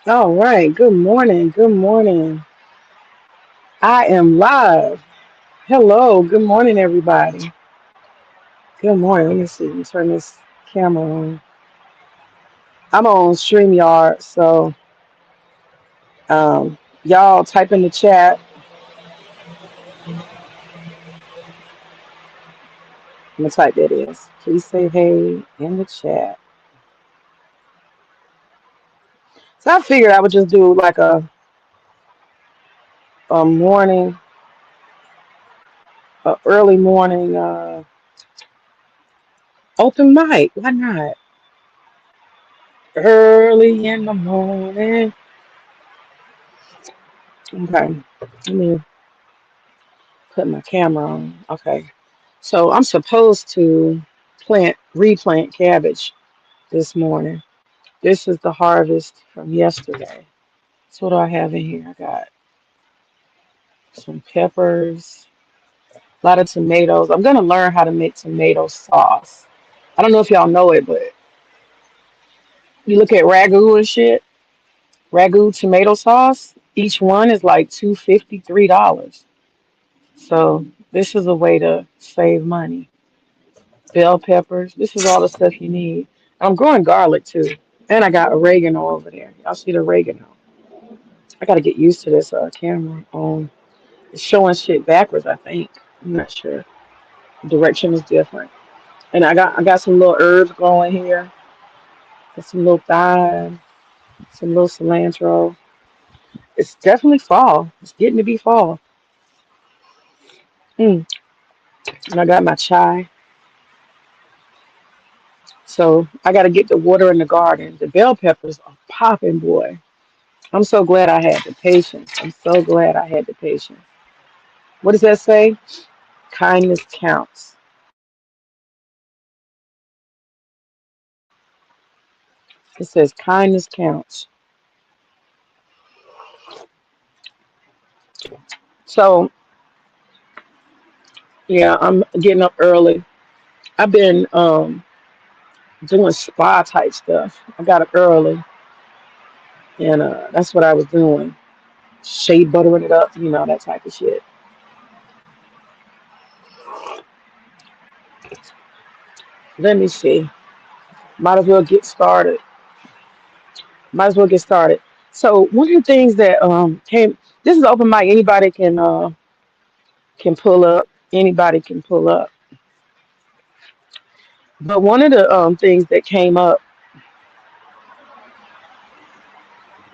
All right. Good morning. Good morning. I am live. Hello. Good morning, everybody. Good morning. Let me see. Let me turn this camera on. I'm on StreamYard, so y'all type in the chat. I'm gonna type that is. Please say hey in the chat. So I figured I would just do like a morning, a early morning open mic. Why not? Early in the morning. Okay. Let me put my camera on. Okay. So I'm supposed to replant cabbage this morning. This is the harvest from yesterday. So what do I have in here? I got some peppers, a lot of tomatoes. I'm gonna learn how to make tomato sauce. I don't know if y'all know it, but you look at ragu and shit, ragu tomato sauce, each one is like $2.53. So this is a way to save money. Bell peppers. This is all the stuff you need. I'm growing garlic too. And I got oregano over there. Y'all see the oregano. I gotta get used to this camera on. It's showing shit backwards, I think. I'm not sure. Direction is different. And I got some little herbs growing here. Got some little thyme, some little cilantro. It's definitely fall. It's getting to be fall. Mm. And I got my chai. So I gotta get the water in the garden. The bell peppers are popping, boy. I'm so glad I had the patience. I'm so glad I had the patience. What does that say? Kindness counts. It says kindness counts. So yeah, I'm getting up early. I've been doing spa type stuff. I got up early, and that's what I was doing. Shea buttering it up, that type of shit. Let me see. Might as well get started. Might as well get started. So one of the things that came. This is open mic. Anybody can pull up. Anybody can pull up. But one of the things that came up,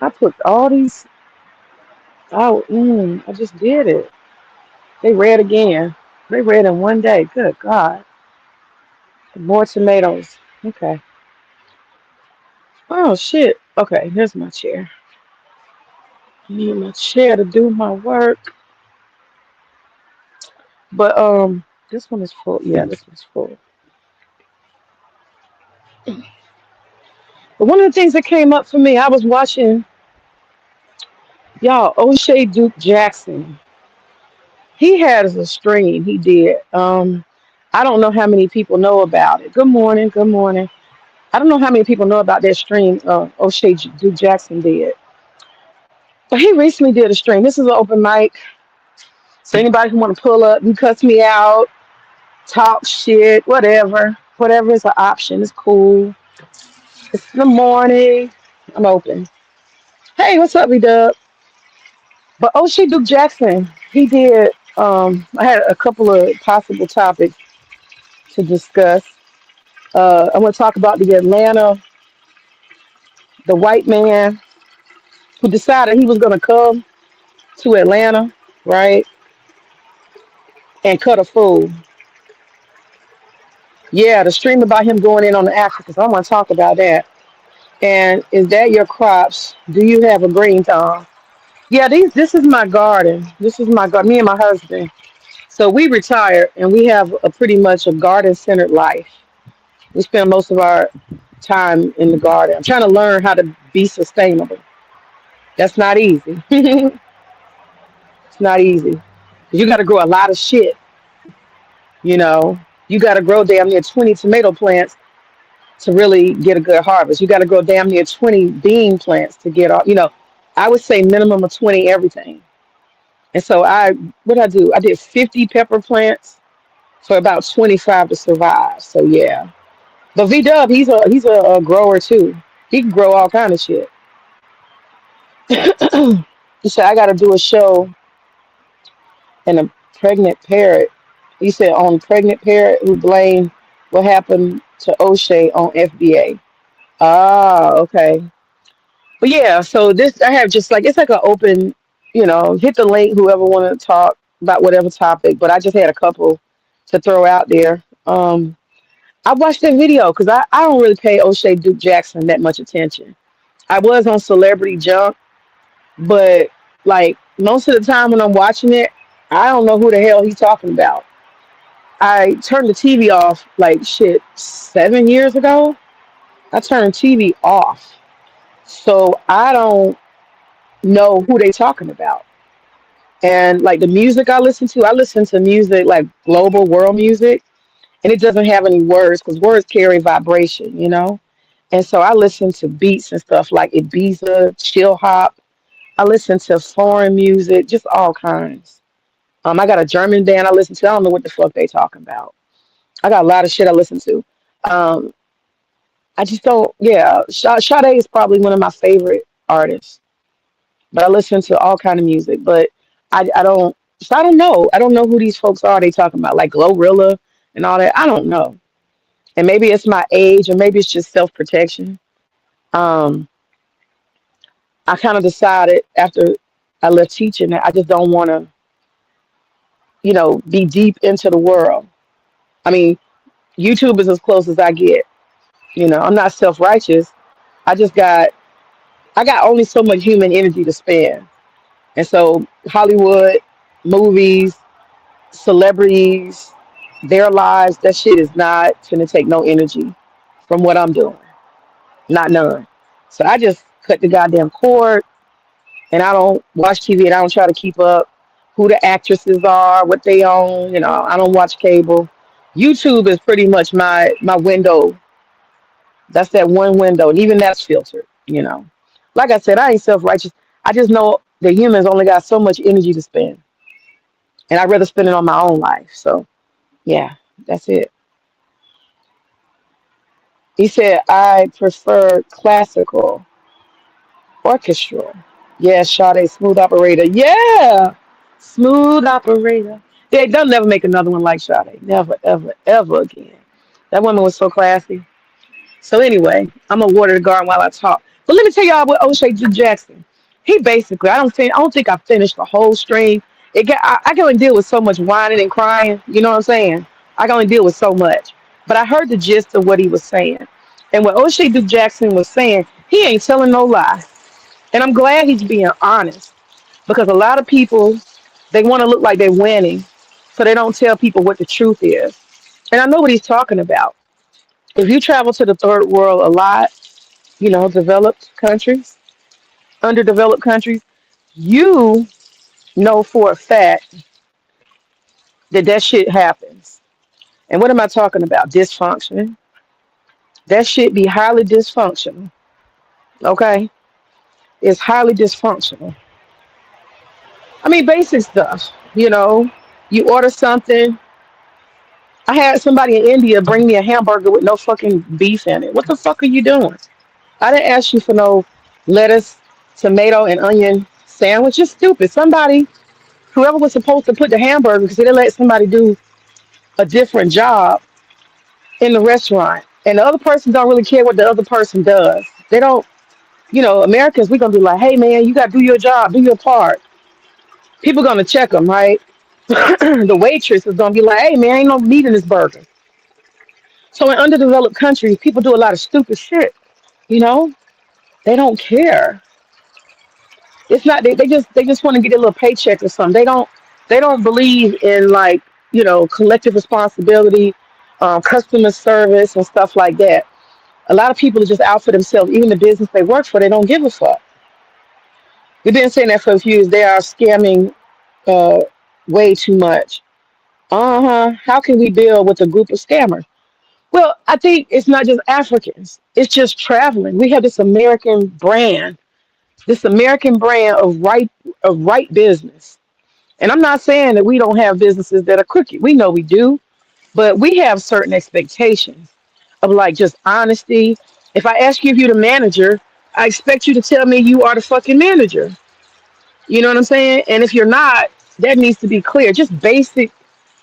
I put all these. Oh, I just did it. They read again. They read in one day. Good God. More tomatoes. Okay. Oh shit. Okay, here's my chair. I need my chair to do my work. But this one is full. Yeah, this one's full. But one of the things that came up for me, I was watching y'all O'Shea Duke Jackson. He has a stream. He did. I don't know how many people know about it. Good morning. Good morning. I don't know how many people know about that stream O'Shea Duke Jackson did. But he recently did a stream. This is an open mic. So anybody who want to pull up, you cuss me out, talk shit, whatever. Whatever is an option. It's cool. It's in the morning. I'm open. Hey, what's up, B-Dub? But O'Shea Duke Jackson, he did. I had a couple of possible topics to discuss. I want to talk about the white man who decided he was going to come to Atlanta, right, and cut a fool. Yeah, the stream about him going in on the Africans. I want to talk about that. And is that your crops? Do you have a green thumb? Yeah, this is my garden. This is my garden. Me and my husband. So we retired and we have a pretty much a garden centered life. We spend most of our time in the garden. I'm trying to learn how to be sustainable. That's not easy. It's not easy. You got to grow a lot of shit. You know, you got to grow damn near 20 tomato plants to really get a good harvest. You got to grow damn near 20 bean plants to get all, I would say minimum of 20 everything. And so what did I do? I did 50 pepper plants for about 25 to survive. So yeah. But V-Dub, he's a grower too. He can grow all kind of shit. He said, I got to do a show and a pregnant parrot. He said on pregnant parrot who blamed what happened to O'Shea on FBA. Ah, okay. But yeah, so this I have just like it's like an open, hit the link whoever want to talk about whatever topic. But I just had a couple to throw out there. I watched that video because I don't really pay O'Shea Duke Jackson that much attention. I was on Celebrity Junk, but like most of the time when I'm watching it, I don't know who the hell he's talking about. I turned the TV off like shit 7 years ago. I turned TV off. So I don't know who they talking about. And like the music I listen to music like global world music, and it doesn't have any words because words carry vibration. And so I listen to beats and stuff like Ibiza, chill hop. I listen to foreign music, just all kinds. I got a German band I listen to. I don't know what the fuck they talking about. I got a lot of shit I listen to. Um, I just don't. Yeah, Sade is probably one of my favorite artists. But I listen to all kind of music. But I don't. So I don't know. I don't know who these folks are. They talking about like Glorilla and all that. I don't know. And maybe it's my age, or maybe it's just self protection. Um, I kind of decided after I left teaching that I just don't want to, be deep into the world. I mean, YouTube is as close as I get. I'm not self righteous. I just I got only so much human energy to spend. And so Hollywood, movies, celebrities, their lives, that shit is not gonna take no energy from what I'm doing. Not none. So I just cut the goddamn cord and I don't watch TV and I don't try to keep up who the actresses are, what they own, I don't watch cable. YouTube is pretty much my window. That's that one window, and even that's filtered. Like I said, I ain't self righteous. I just know that humans only got so much energy to spend, and I'd rather spend it on my own life. So, yeah, that's it. He said, I prefer classical, orchestral. Yeah, Sade, smooth operator. Yeah, smooth operator. They'll never make another one like Sade. Never, ever, ever again. That woman was so classy. So anyway, I'm gonna water the garden while I talk. But let me tell y'all what O'Shea Jackson. He basically, I don't think I finished the whole stream. I can only deal with so much whining and crying. You know what I'm saying? I can only deal with so much. But I heard the gist of what he was saying, and what O'Shea Duke Jackson was saying, he ain't telling no lie. And I'm glad he's being honest because a lot of people they want to look like they're winning, so they don't tell people what the truth is. And I know what he's talking about. If you travel to the third world a lot, developed countries, underdeveloped countries, you know for a fact that that shit happens. And what am I talking about? Dysfunction. That shit be highly dysfunctional. Okay? It's highly dysfunctional. I mean, basic stuff. You order something. I had somebody in India bring me a hamburger with no fucking beef in it. What the fuck are you doing? I didn't ask you for no lettuce, tomato, and onion sandwich. You're stupid. Whoever was supposed to put the hamburger, because they let somebody do a different job in the restaurant. And the other person don't really care what the other person does. They don't, Americans, we're going to be like, hey, man, you got to do your job, do your part. People going to check them, right? The waitress is going to be like, hey, man, ain't no meat in this burger. So in underdeveloped countries, people do a lot of stupid shit, you know? They don't care. It's not they just want to get a little paycheck or something. They don't believe in like collective responsibility, customer service and stuff like that. A lot of people are just out for themselves. Even the business they work for, they don't give a fuck. We've been saying that for a few years. They are scamming uh, way too much. How can we build with a group of scammers? Well, I think it's not just Africans. It's just traveling. We have this American brand of right business. And I'm not saying that we don't have businesses that are crooked. We know we do, but we have certain expectations of like just honesty. If I ask you if you're the manager, I expect you to tell me you are the fucking manager. You know what I'm saying? And if you're not, that needs to be clear. Just basic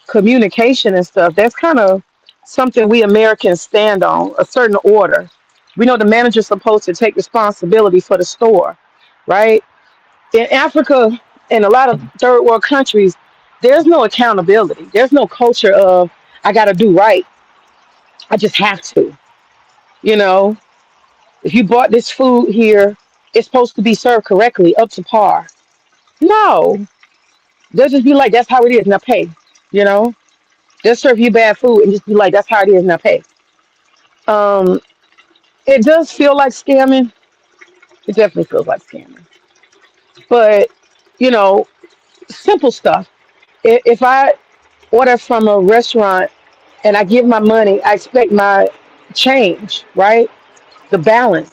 communication and stuff. That's kind of something we Americans stand on, a certain order. We know the manager's supposed to take responsibility for the store, right? In Africa and a lot of third world countries, there's no accountability. There's no culture of I got to do right. I just have to. You know, if you bought this food here, it's supposed to be served correctly, up to par. No, they'll just be like, that's how it is. Now pay. You know, they'll serve you bad food and just be like, that's how it is. Now pay. Um, it does feel like scamming. It definitely feels like scamming. But you know, simple stuff. If I order from a restaurant and I give my money, I expect my change, right? The balance.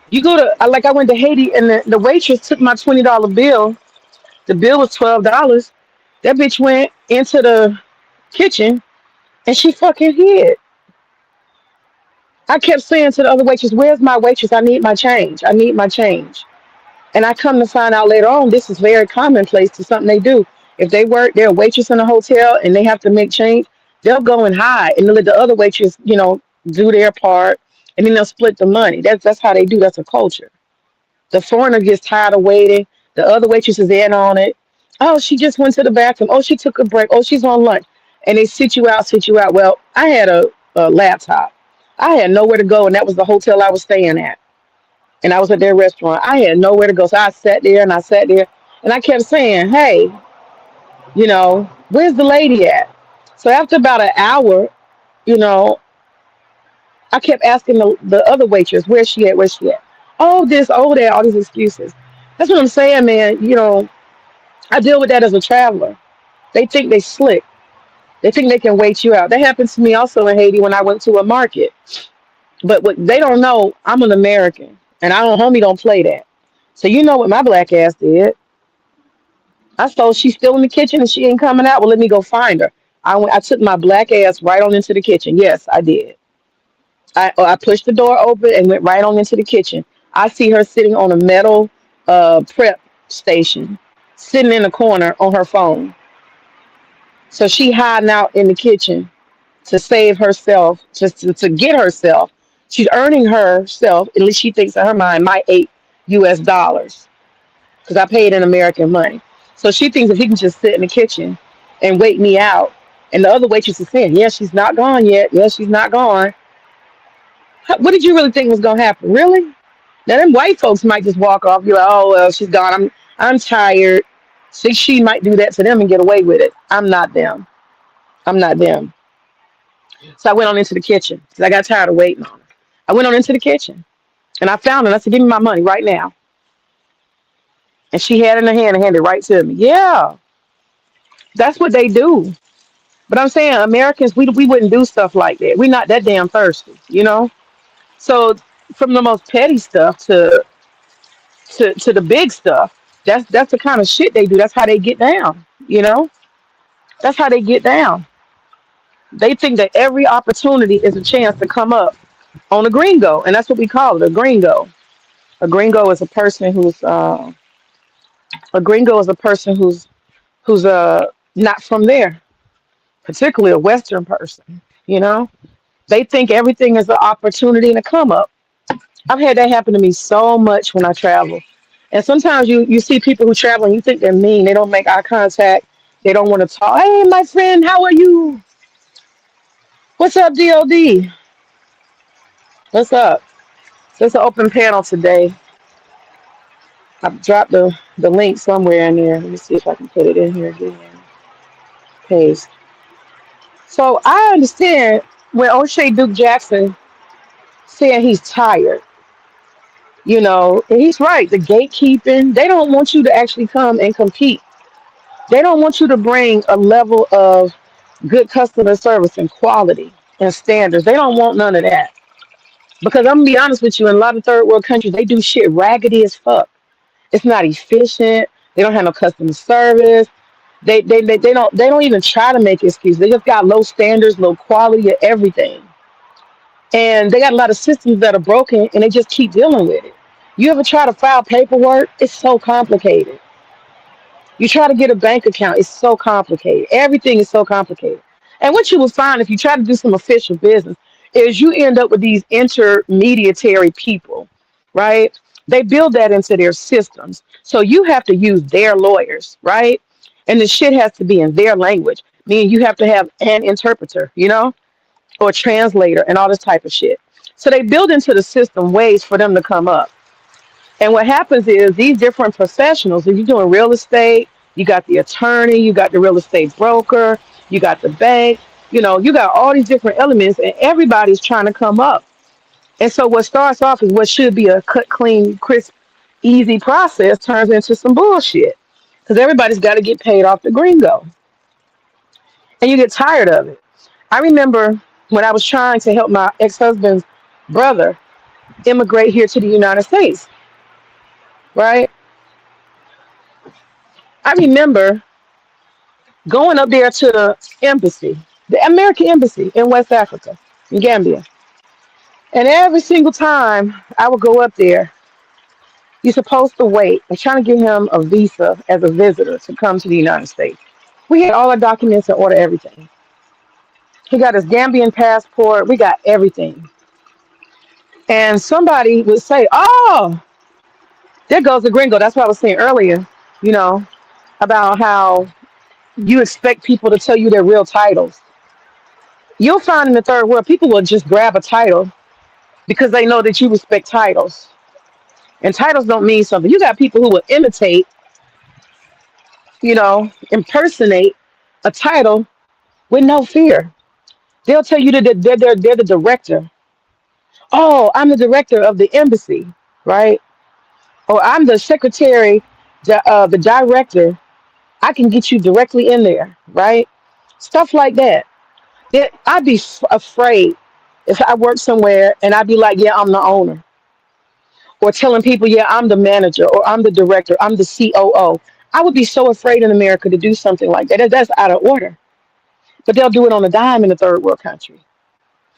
You go to like I went to Haiti and the waitress took my $20 bill. The bill was $12. That bitch went into the kitchen and she fucking hid. I kept saying to the other waitress, "Where's my waitress? I need my change. I need my change." And I come to find out later on, this is very commonplace to something they do. If they work, they're a waitress in a hotel and they have to make change, they'll go and hide and they'll let the other waitress, do their part, and then they'll split the money. That's how they do. That's a culture. The foreigner gets tired of waiting. The other waitress is in on it. Oh, she just went to the bathroom. Oh, she took a break. Oh, she's on lunch. And they sit you out, sit you out. Well, I had a laptop. I had nowhere to go, and that was the hotel I was staying at. And I was at their restaurant. I had nowhere to go. So I sat there and I sat there and I kept saying, hey, where's the lady at? So after about an hour, you know, I kept asking the other waitress, where's she at? Where's she at? Oh, this, oh, that, all these excuses. That's what I'm saying, man. I deal with that as a traveler. They think they slick. They think they can wait you out. That happened to me also in Haiti when I went to a market. But what they don't know, I'm an American, and homie don't play that. So you know what my black ass did? I thought she's still in the kitchen and she ain't coming out. Well, let me go find her. I took my black ass right on into the kitchen. Yes, I did. I pushed the door open and went right on into the kitchen. I see her sitting on a metal prep station, sitting in the corner on her phone. So she hiding out in the kitchen to save herself, just to get herself. She's earning herself, at least she thinks in her mind, my $8 because I paid in American money. So she thinks if he can just sit in the kitchen and wait me out, and the other waitress is saying, yeah, she's not gone yet. Yeah, she's not gone. What did you really think was gonna happen? Really? Now them white folks might just walk off. You're like, oh well, she's gone. I'm tired. She might do that to them and get away with it. I'm not them. I'm not them. So I went on into the kitchen because I got tired of waiting on her. I went on into the kitchen and I found her. And I said, give me my money right now. And she had it in her hand and handed it right to me. Yeah, that's what they do. But I'm saying Americans, we wouldn't do stuff like that. We're not that damn thirsty. So from the most petty stuff to the big stuff, that's the kind of shit they do. That's how they get down. That's how they get down. They think that every opportunity is a chance to come up on a gringo, and that's what we call it, a gringo. A gringo is a person who's not from there, particularly a Western person. They think everything is an opportunity to come up. I've had that happen to me so much when I travel. And sometimes you see people who travel and you think they're mean. They don't make eye contact. They don't want to talk. Hey, my friend, how are you? What's up, DOD? What's up? There's an open panel today. I've dropped the link somewhere in there. Let me see if I can put it in here again. Paste. So I understand when O'Shea Duke Jackson saying he's tired, and he's right. The gatekeeping, they don't want you to actually come and compete. They don't want you to bring a level of good customer service and quality. and standards. They don't want none of that. Because I'm gonna be honest with you, in a lot of third world countries, they do shit raggedy as fuck. It's not efficient. They don't have no customer service. They don't even try to make excuses. They just got low standards, low quality of everything. And they got a lot of systems that are broken and they just keep dealing with it. You ever try to file paperwork? It's so complicated. You try to get a bank account, it's so complicated. Everything is so complicated. And what you will find if you try to do some official business is you end up with these intermediary people, right? They build that into their systems. So you have to use their lawyers, right? And the shit has to be in their language, meaning you have to have an interpreter, or translator and all this type of shit. So they build into the system ways for them to come up. And what happens is these different professionals, if you're doing real estate, you got the attorney, you got the real estate broker, you got the bank, you got all these different elements and everybody's trying to come up. And so what starts off as what should be a cut, clean, crisp, easy process turns into some bullshit. Because everybody's got to get paid off the gringo. And you get tired of it. I remember when I was trying to help my ex-husband's brother immigrate here to the United States, right? I remember going up there to the embassy, the American embassy in West Africa, in Gambia. And every single time I would go up there, you're supposed to wait. I'm trying to give him a visa as a visitor to come to the United States. We had all our documents in order, everything. He got his Gambian passport. We got everything. And somebody would say, oh, there goes the gringo. That's what I was saying earlier, you know, about how you expect people to tell you their real titles. You'll find in the third world, people will just grab a title because they know that you respect titles. And titles don't mean something. You got people who will imitate, impersonate a title with no fear. They'll tell you that they're the director. Oh, I'm the director of the embassy, right? Or I'm the secretary, the director. I can get you directly in there, right? Stuff like that. I'd be afraid if I worked somewhere and I'd be like, yeah, I'm the owner. Or telling people, yeah, I'm the manager or I'm the director, I'm the COO. I would be so afraid in America to do something like that. That's out of order. But they'll do it on a dime in a third world country.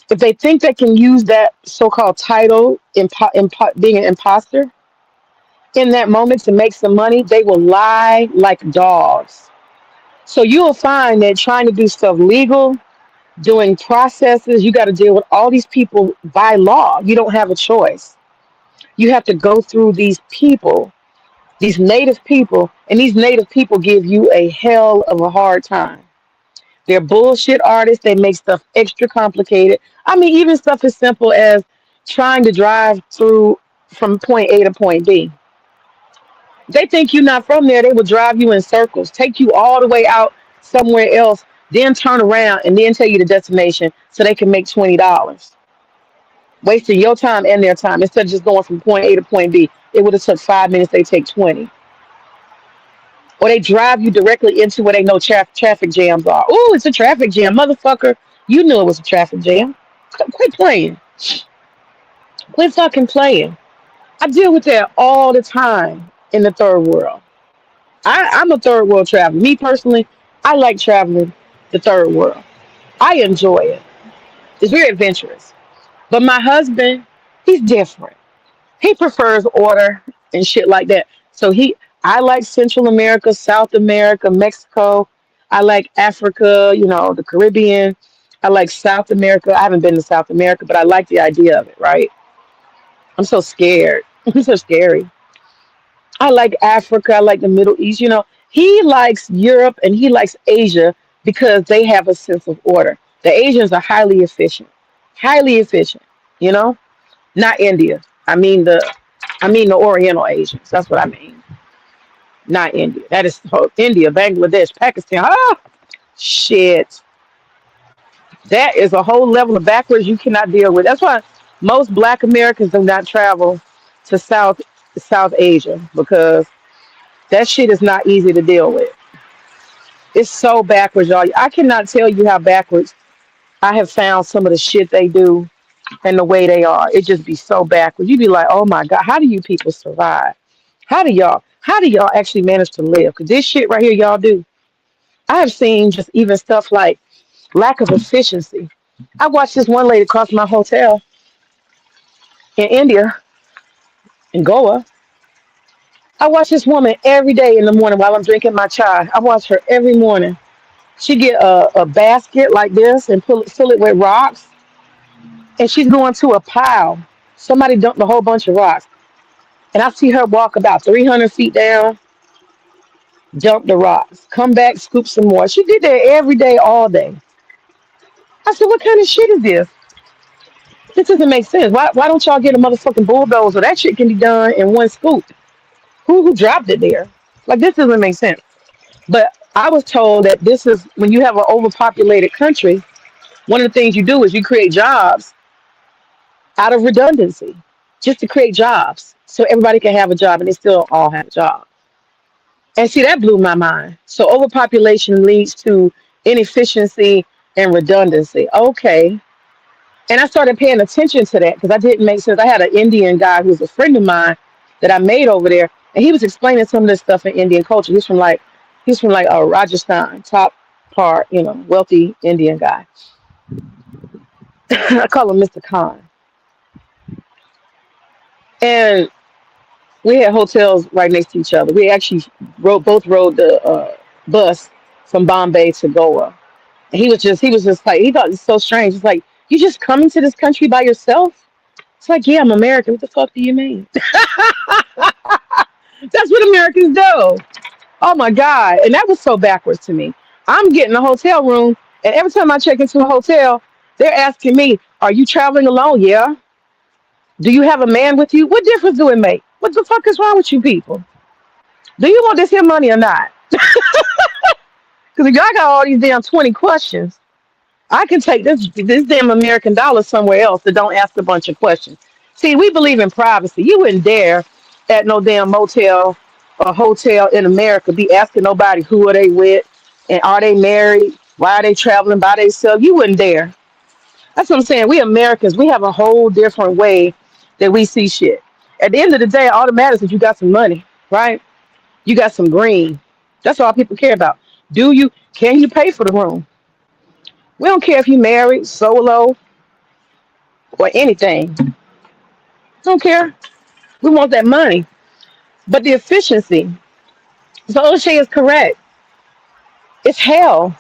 If they think they can use that so-called title, being an imposter, in that moment to make some money, they will lie like dogs. So you'll find that trying to do stuff legal, doing processes, you got to deal with all these people by law. You don't have a choice. You have to go through these people, these native people, and these native people give you a hell of a hard time. They're bullshit artists. They make stuff extra complicated. I mean, even stuff as simple as trying to drive through from point A to point B. They think you're not from there. They will drive you in circles, take you all the way out somewhere else, then turn around and then tell you the destination so they can make $20. Wasting your time and their time instead of just going from point A to point B. It would have took 5 minutes. They take 20. Or they drive you directly into where they know traffic jams are. Oh, it's a traffic jam, motherfucker. You knew it was a traffic jam. Quit playing. Quit fucking playing. I deal with that all the time in the third world. I'm a third world traveler. Me personally, I like traveling the third world. I enjoy it. It's very adventurous. But my husband, he's different. He prefers order and shit like that. I like Central America, South America, Mexico. I like Africa, the Caribbean. I like South America. I haven't been to South America, but I like the idea of it, right? I'm so scared. I'm so scary. I like Africa. I like the Middle East. He likes Europe and he likes Asia because they have a sense of order. The Asians are highly efficient. Highly efficient, Not India. I mean the Oriental Asians. That's what I mean. Not India. That is India, Bangladesh, Pakistan. Ah, shit. That is a whole level of backwards you cannot deal with. That's why most Black Americans do not travel to South Asia because that shit is not easy to deal with. It's so backwards, y'all. I cannot tell you how backwards I have found some of the shit they do and the way they are. It just be so backwards. You be like, oh my God, how do you people survive? How do y'all actually manage to live? Because this shit right here, y'all do. I have seen just even stuff like lack of efficiency. I watched this one lady across my hotel in India, in Goa. I watch this woman every day in the morning while I'm drinking my chai. I watch her every morning. She get a basket like this and fill it with rocks, and she's going to a pile. Somebody dumped a whole bunch of rocks, and I see her walk about 300 feet down, dump the rocks, come back, scoop some more. She did that every day, all day. I said, "What kind of shit is this? This doesn't make sense. Why don't y'all get a motherfucking bulldozer? That shit can be done in one scoop. Who dropped it there? Like this doesn't make sense." But I was told that this is when you have an overpopulated country, one of the things you do is you create jobs out of redundancy, just to create jobs so everybody can have a job and they still all have a job. And see, that blew my mind. So overpopulation leads to inefficiency and redundancy. Okay. And I started paying attention to that because I didn't make sense. I had an Indian guy who was a friend of mine that I made over there, and he was explaining some of this stuff in Indian culture. He's from like Rajasthan, top part, wealthy Indian guy. I call him Mr. Khan. And we had hotels right next to each other. We actually both rode the bus from Bombay to Goa. And he was just like, he thought it was so strange. It's like, you just coming to this country by yourself? It's like, yeah, I'm American. What the fuck do you mean? That's what Americans do. Oh my God. And that was so backwards to me. I'm getting a hotel room, and every time I check into a hotel, they're asking me, are you traveling alone? Yeah. Do you have a man with you? What difference do it make? What the fuck is wrong with you people? Do you want this here money or not? Because if y'all got all these damn 20 questions, I can take this damn American dollar somewhere else that don't ask a bunch of questions. See, we believe in privacy. You wouldn't dare at no damn motel or hotel in America be asking nobody who are they with and are they married? Why are they traveling by themselves? You wouldn't dare. That's what I'm saying. We Americans, we have a whole different way that we see shit. At the end of the day, all that matters is you got some money, right? You got some green. That's all people care about. Can you pay for the room? We don't care if you married, solo, or anything. Don't care. We want that money. But the efficiency. So O'Shea is correct. It's hell.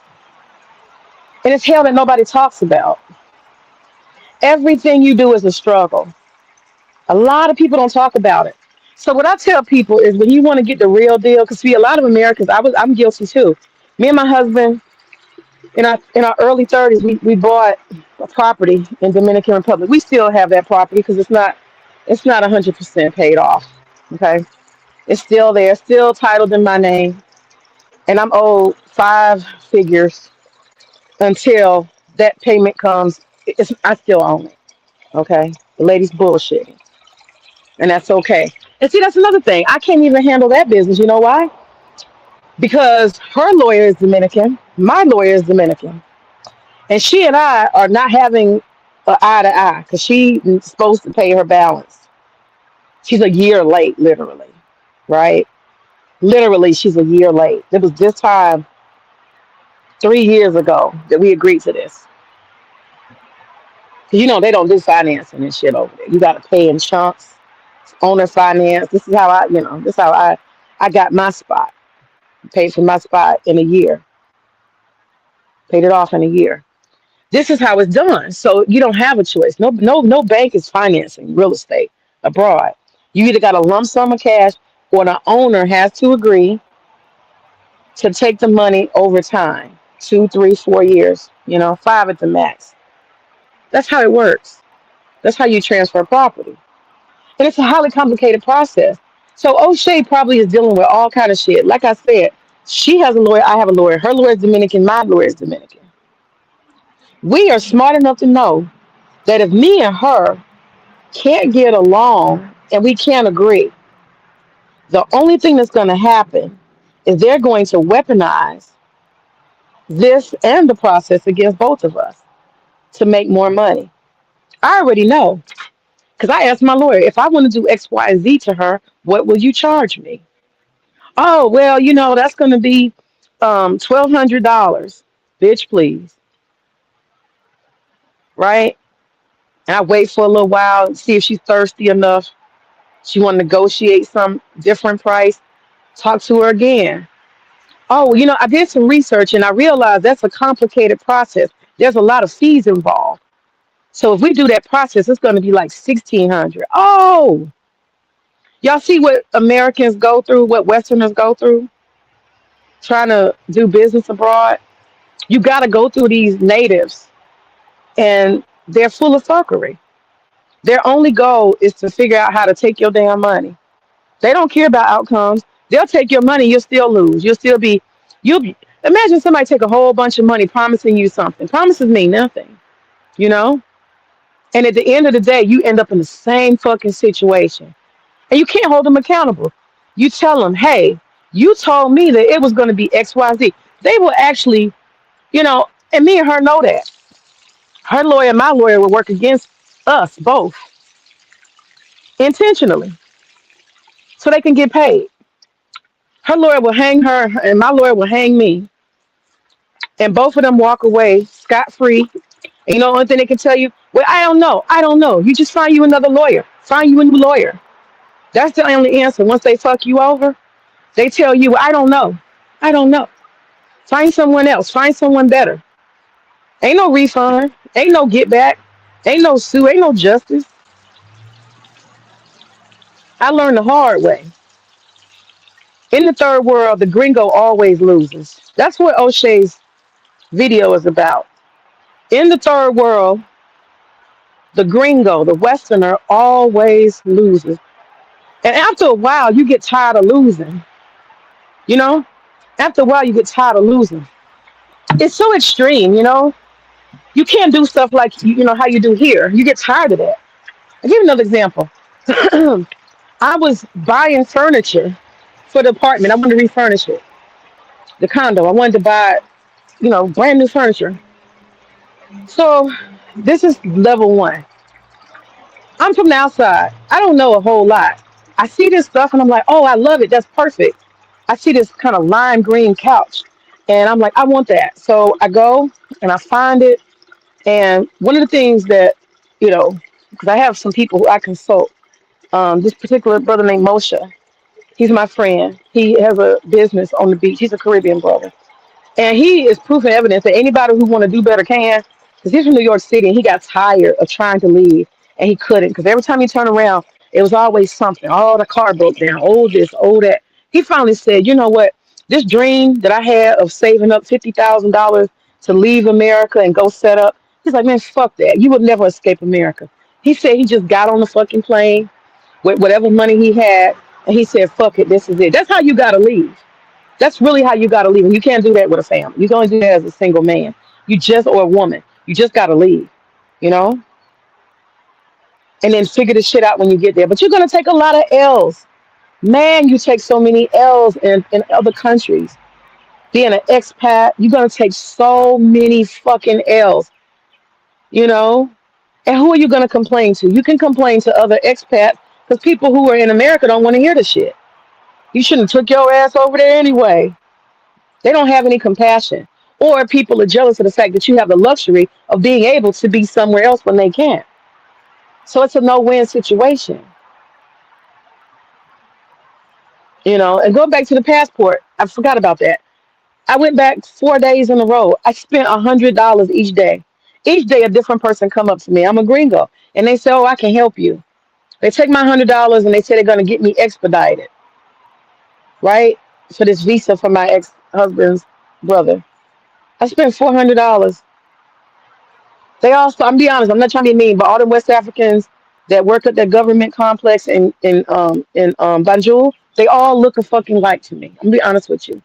And it's hell that nobody talks about. Everything you do is a struggle. A lot of people don't talk about it. So what I tell people is when you want to get the real deal, because see, a lot of Americans, I'm guilty too. Me and my husband, in our early 30s, we bought a property in Dominican Republic. We still have that property because it's not 100% paid off. Okay, it's still there, still titled in my name, and I'm owed five figures until that payment comes. I still own it. Okay, the lady's bullshitting, and that's okay. And see, that's another thing. I can't even handle that business. You know why? Because her lawyer is Dominican, my lawyer is Dominican. And she and I are not having an eye to eye because she's supposed to pay her balance. She's a year late, literally, right? Literally, she's a year late. It was this time 3 years ago that we agreed to this. 'Cause they don't do financing and shit over there. You got to pay in chunks, owner finance. This is how I got my spot. Paid for my spot in a year. Paid it off in a year. This is how it's done. So you don't have a choice. No bank is financing real estate abroad. You either got a lump sum of cash or the owner has to agree to take the money over time. 2, 3, 4 years, five at the max. That's how it works. That's how you transfer property. And it's a highly complicated process. So O'Shea probably is dealing with all kind of shit. Like I said, she has a lawyer, I have a lawyer. Her lawyer is Dominican, my lawyer is Dominican. We are smart enough to know that if me and her can't get along and we can't agree, the only thing that's going to happen is they're going to weaponize this and the process against both of us. to make more money. I already know because I asked my lawyer if I want to do X, Y, and Z to her, what will you charge me? Oh, well, that's going to be $1,200. Bitch, please, right? And I wait for a little while and see if she's thirsty enough. She want to negotiate some different price. Talk to her again. Oh, well, I did some research and I realized that's a complicated process. There's a lot of fees involved. So if we do that process, it's going to be like 1,600. Oh, y'all see what Americans go through, what Westerners go through trying to do business abroad? You got to go through these natives, and they're full of fuckery. Their only goal is to figure out how to take your damn money. They don't care about outcomes. They'll take your money, you'll still lose. You'll be, imagine somebody take a whole bunch of money promising you something. Promises mean nothing, you know? And at the end of the day, you end up in the same fucking situation. And you can't hold them accountable. You tell them, hey, you told me that it was going to be XYZ. They will actually, and me and her know that. Her lawyer and my lawyer will work against us both intentionally so they can get paid. Her lawyer will hang her and my lawyer will hang me. And both of them walk away scot free. And the only thing they can tell you, well, I don't know. I don't know. You just find you another lawyer. Find you a new lawyer. That's the only answer. Once they fuck you over, they tell you, I don't know. I don't know. Find someone else. Find someone better. Ain't no refund. Ain't no get back. Ain't no sue. Ain't no justice. I learned the hard way. In the third world, the gringo always loses. That's what O'Shea's video is about. In the third world, the gringo, the Westerner, always loses. And after a while, you get tired of losing. You know? After a while, you get tired of losing. It's so extreme, You can't do stuff like, how you do here. You get tired of that. I'll give you another example. I was buying furniture for the apartment. I wanted to refurnish it, the condo. I wanted to buy, brand new furniture. So this is level one. I'm from the outside. I don't know a whole lot. I see this stuff and I'm like, oh, I love it. That's perfect. I see this kind of lime green couch and I'm like, I want that. So I go and I find it. And one of the things that, because I have some people who I consult, this particular brother named Moshe, he's my friend. He has a business on the beach. He's a Caribbean brother. And he is proof and evidence that anybody who want to do better can. Because he's from New York City and he got tired of trying to leave and he couldn't. Because every time he turned around, it was always something. Oh, the car broke down. Oh, this, oh, that. He finally said, you know what? This dream that I had of saving up $50,000 to leave America and go set up. He's like, man, fuck that. You would never escape America. He said he just got on the fucking plane with whatever money he had. And he said, fuck it, this is it. That's how you got to leave. That's really how you got to leave. And you can't do that with a family. You can only do that as a single man. Or a woman. You just got to leave, you know? And then figure the shit out when you get there. But you're going to take a lot of L's. Man, you take so many L's in other countries. Being an expat, you're going to take so many fucking L's, you know? And who are you going to complain to? You can complain to other expats because people who are in America don't want to hear the shit. You shouldn't have took your ass over there anyway. They don't have any compassion. Or people are jealous of the fact that you have the luxury of being able to be somewhere else when they can't. So it's a no-win situation. And going back to the passport, I forgot about that. I went back 4 days in a row. I spent $100 each day. Each day a different person come up to me. I'm a gringo. And they say, oh, I can help you. They take my $100 and they say they're going to get me expedited. Right? For this visa for my ex-husband's brother. I spent $400. They also, I'm be honest, I'm not trying to be mean, but all the West Africans that work at that government complex in Banjul, they all look a fucking like to me. I'm gonna be honest with you.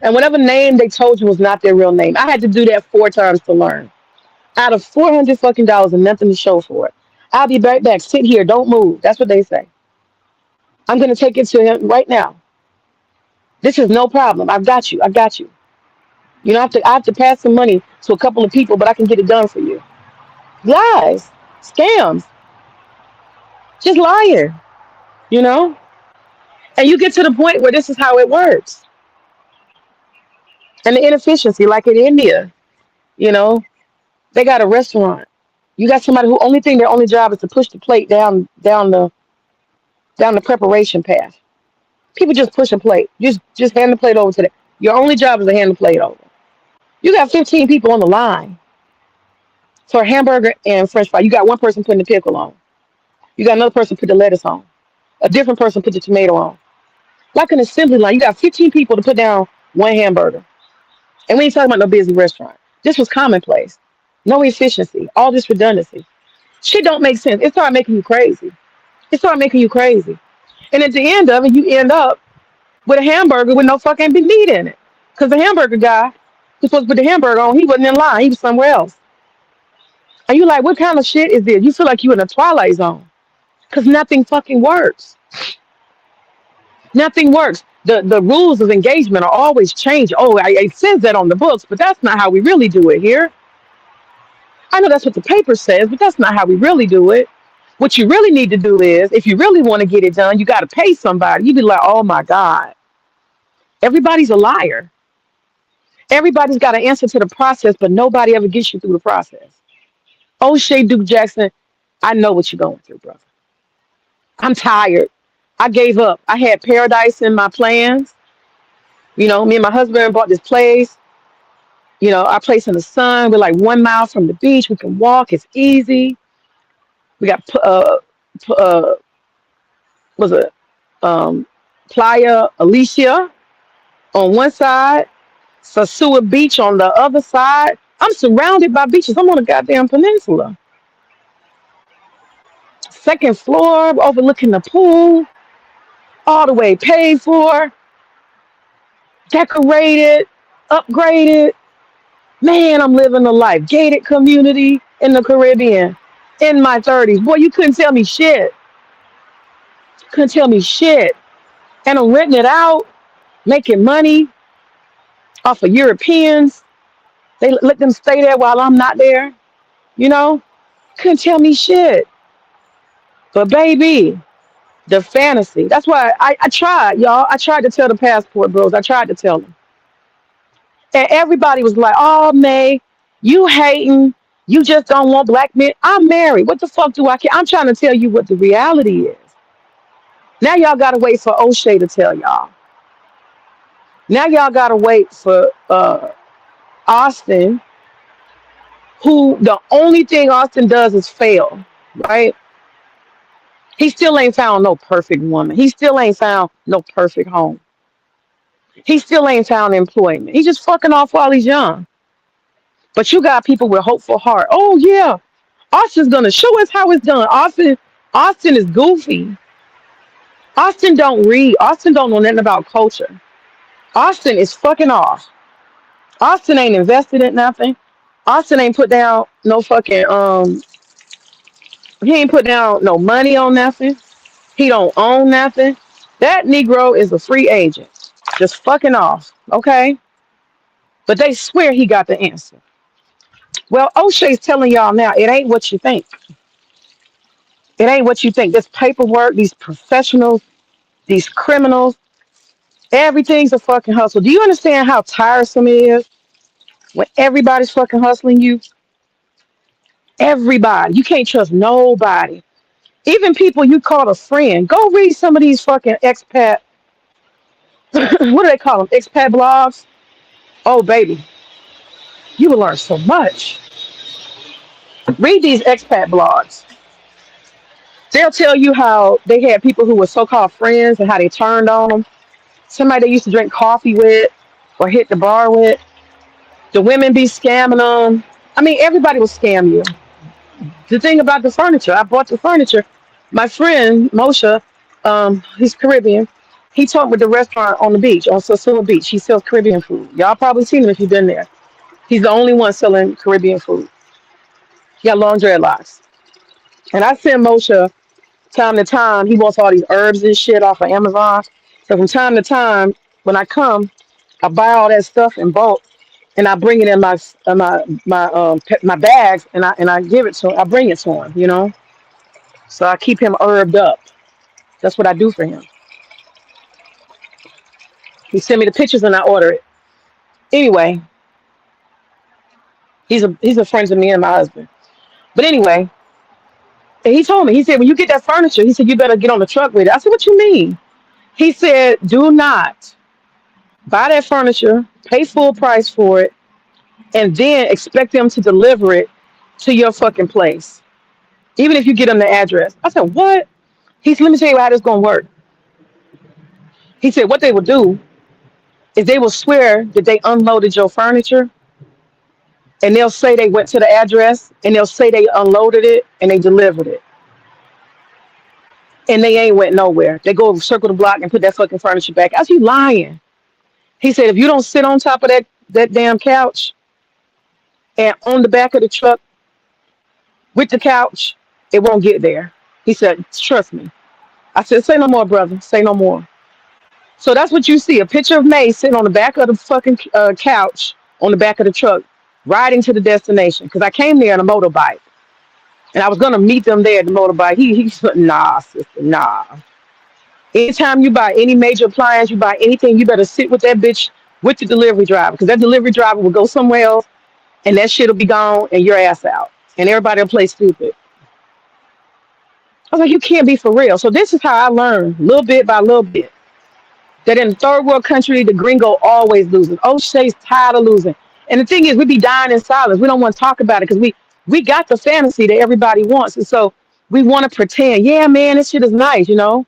And whatever name they told you was not their real name. I had to do that 4 times to learn. Out of $400 fucking dollars and nothing to show for it. I'll be right back. Sit here. Don't move. That's what they say. I'm gonna take it to him right now. This is no problem. I've got you. I got you. I have to pass some money to a couple of people, but I can get it done for you. Lies, scams, just lying, you know? And you get to the point where this is how it works. And the inefficiency, like in India, you know, they got a restaurant. You got somebody who only thing their only job is to push the plate down the preparation path. People just push a plate. Just hand the plate over to them. Your only job is to hand the plate over. You got 15 people on the line for a hamburger and French fry. You got one person putting the pickle on. You got another person put the lettuce on. A different person put the tomato on. Like an assembly line, you got 15 people to put down one hamburger. And we ain't talking about no busy restaurant. This was commonplace. No efficiency. All this redundancy. Shit don't make sense. It started making you crazy. It started making you crazy. And at the end of it, you end up with a hamburger with no fucking meat in it. Because the hamburger guy who's supposed to put the hamburger on, he wasn't in line. He was somewhere else. And you like, what kind of shit is this? You feel like you in a twilight zone. Because nothing fucking works. Nothing works. The rules of engagement are always changing. Oh, it says that on the books, but that's not how we really do it here. I know that's what the paper says, but that's not how we really do it. What you really need to do is, if you really want to get it done, you got to pay somebody. You be like, oh my God, everybody's a liar. Everybody's got an answer to the process, but nobody ever gets you through the process. O'Shea Duke Jackson, I know what you're going through, brother. I'm tired. I gave up. I had paradise in my plans. You know, me and my husband bought this place. You know, our place in the sun. We're like 1 mile from the beach. We can walk. It's easy. We got was it Playa Alicia on one side, Sasua Beach on the other side. I'm surrounded by beaches. I'm on a goddamn peninsula. Second floor, overlooking the pool, all the way paid for, decorated, upgraded. Man, I'm living the life. Gated community in the Caribbean in my 30s. Boy, you couldn't tell me shit. Couldn't tell me shit. And I'm renting it out, making money off of Europeans. They let them stay there while I'm not there. You know, couldn't tell me shit. But baby, the fantasy. That's why I tried, y'all. I tried to tell the passport bros. I tried to tell them. And everybody was like, oh, May, you hating. You just don't want black men. I'm married. What the fuck do I care? I'm trying to tell you what the reality is. Now y'all got to wait for O'Shea to tell y'all. Now y'all got to wait for Austin, who the only thing Austin does is fail, right? He still ain't found no perfect woman. He still ain't found no perfect home. He still ain't found employment. He's just fucking off while he's young. But you got people with hopeful heart. Oh yeah, Austin's gonna show us how it's done. Austin is goofy. Austin don't read. Austin don't know nothing about culture. Austin is fucking off. Austin ain't invested in nothing. Austin ain't put down no fucking he ain't put down no money on nothing. He don't own nothing. That Negro is a free agent. Just fucking off. Okay? But they swear he got the answer. Well, O'Shea's telling y'all now, it ain't what you think. It ain't what you think. This paperwork, these professionals, these criminals, everything's a fucking hustle. Do you understand how tiresome it is when everybody's fucking hustling you? Everybody. You can't trust nobody. Even people you call a friend. Go read some of these fucking expat, what do they call them? Expat blogs? Oh, baby. You will learn so much. Read these expat blogs. They'll tell you how they had people who were so-called friends and how they turned on them. Somebody they used to drink coffee with or hit the bar with. The women be scamming them. I mean, everybody will scam you. The thing about the furniture, I bought the furniture. My friend Moshe, he's Caribbean. He taught with the restaurant on the beach, on Sasua Beach. He sells Caribbean food. Y'all probably seen him if you've been there. He's the only one selling Caribbean food. He got long dreadlocks. And I send Moshe time to time. He wants all these herbs and shit off of Amazon. So from time to time, when I come, I buy all that stuff in bulk and I bring it in my bags, and I give it to him. I bring it to him, you know. So I keep him herbed up. That's what I do for him. He send me the pictures and I order it. Anyway, he's a friend of me and my husband. But anyway, and he told me, he said, when you get that furniture, he said, you better get on the truck with it. I said, what you mean? He said, do not buy that furniture, pay full price for it, and then expect them to deliver it to your fucking place, even if you get them the address. I said, what? He said, let me tell you how this gonna work. He said, what they will do is they will swear that they unloaded your furniture, and they'll say they went to the address, and they'll say they unloaded it and they delivered it, and they ain't went nowhere. They go circle the block and put that fucking furniture back. I was you lying. He said, if you don't sit on top of that damn couch and on the back of the truck with the couch, it won't get there. He said, trust me. I said, say no more, brother. Say no more. So that's what you see, a picture of May sitting on the back of the fucking couch on the back of the truck, riding to the destination. Because I came there on a motorbike, and I was going to meet them there at the motorbike. He said, nah, sister, nah. Anytime you buy any major appliance, you buy anything, you better sit with that bitch with the delivery driver. Because that delivery driver will go somewhere else, and that shit will be gone, and your ass out. And everybody will play stupid. I was like, you can't be for real. So this is how I learned, little bit by little bit, that in the third world country, the gringo always loses. O'Shea's tired of losing. And the thing is, we be dying in silence. We don't want to talk about it because we got the fantasy that everybody wants. And so we want to pretend, yeah, man, this shit is nice, you know?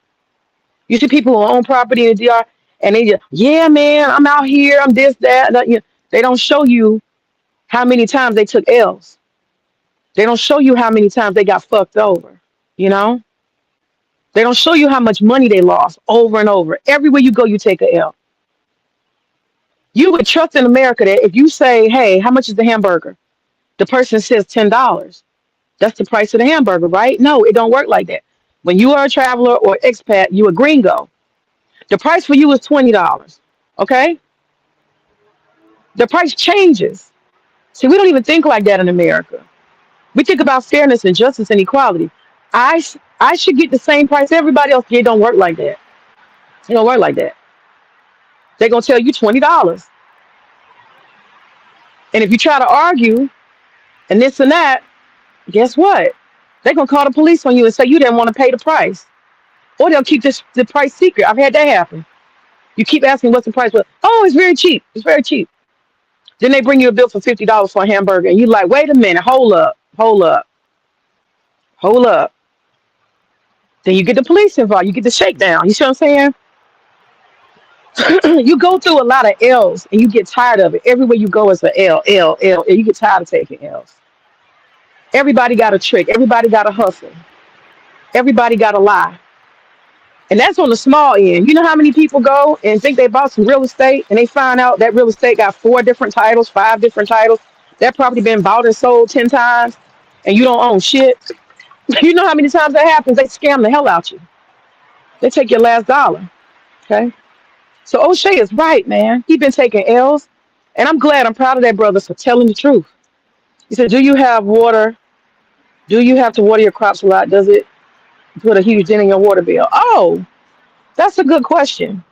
You see people who own property in the DR, and they just, yeah, man, I'm out here, I'm this, that. That. You know, they don't show you how many times they took L's. They don't show you how many times they got fucked over, you know? They don't show you how much money they lost over and over. Everywhere you go, you take a L. You would trust in America that if you say, hey, how much is the hamburger? The person says $10. That's the price of the hamburger, right? No, it don't work like that. When you are a traveler or expat, you a gringo. The price for you is $20. Okay? The price changes. See, we don't even think like that in America. We think about fairness and justice and equality. I should get the same price everybody else. It don't work like that. It don't work like that. They're gonna tell you $20. And if you try to argue and this and that, guess what? They're gonna call the police on you and say you didn't want to pay the price. Or they'll keep the price secret. I've had that happen. You keep asking what's the price, but oh, it's very cheap. It's very cheap. Then they bring you a bill for $50 for a hamburger, and you're like, wait a minute, hold up, hold up, hold up. Then you get the police involved. You get the shakedown. You see what I'm saying? You go through a lot of L's, and you get tired of it. Everywhere you go is an L, L, L, and you get tired of taking L's. Everybody got a trick. Everybody got a hustle. Everybody got a lie. And that's on the small end. You know how many people go and think they bought some real estate and they find out that real estate got 4 different titles, 5 different titles. That property been bought and sold 10 times and you don't own shit. You know how many times that happens? They scam the hell out you. They take your last dollar. Okay. So O'Shea is right, man. He been taking L's. And I'm glad, I'm proud of that brother for telling the truth. He said, do you have water? Do you have to water your crops a lot? Does it put a huge dent in your water bill? Oh, that's a good question.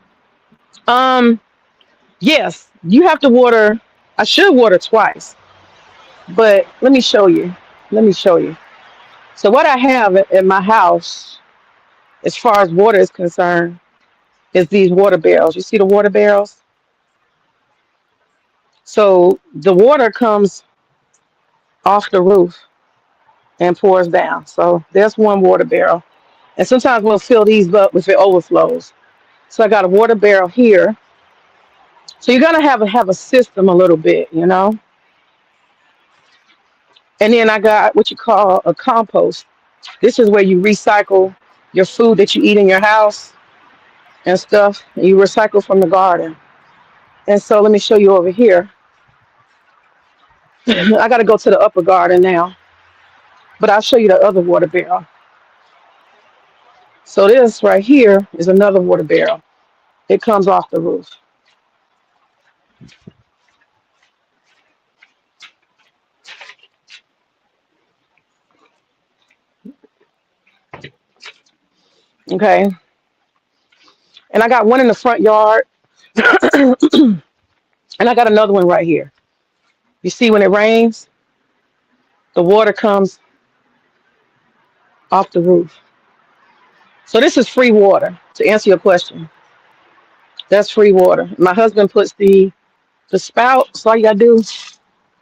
Yes, you have to water. I should water twice, but let me show you. Let me show you. So what I have in my house, as far as water is concerned, is these water barrels. You see the water barrels? So the water comes off the roof and pours down. So there's one water barrel. And sometimes we'll fill these up if it overflows. So I got a water barrel here. So you're gonna have a system a little bit, you know. And then I got what you call a compost. This is where you recycle your food that you eat in your house and stuff. And you recycle from the garden. And so let me show you over here. I got to go to the upper garden now, but I'll show you the other water barrel. So this right here is another water barrel. It comes off the roof. Okay, and I got one in the front yard, and I got another one right here. You see, when it rains, the water comes off the roof. So this is free water. To answer your question, that's free water. My husband puts the spout. So all you gotta do,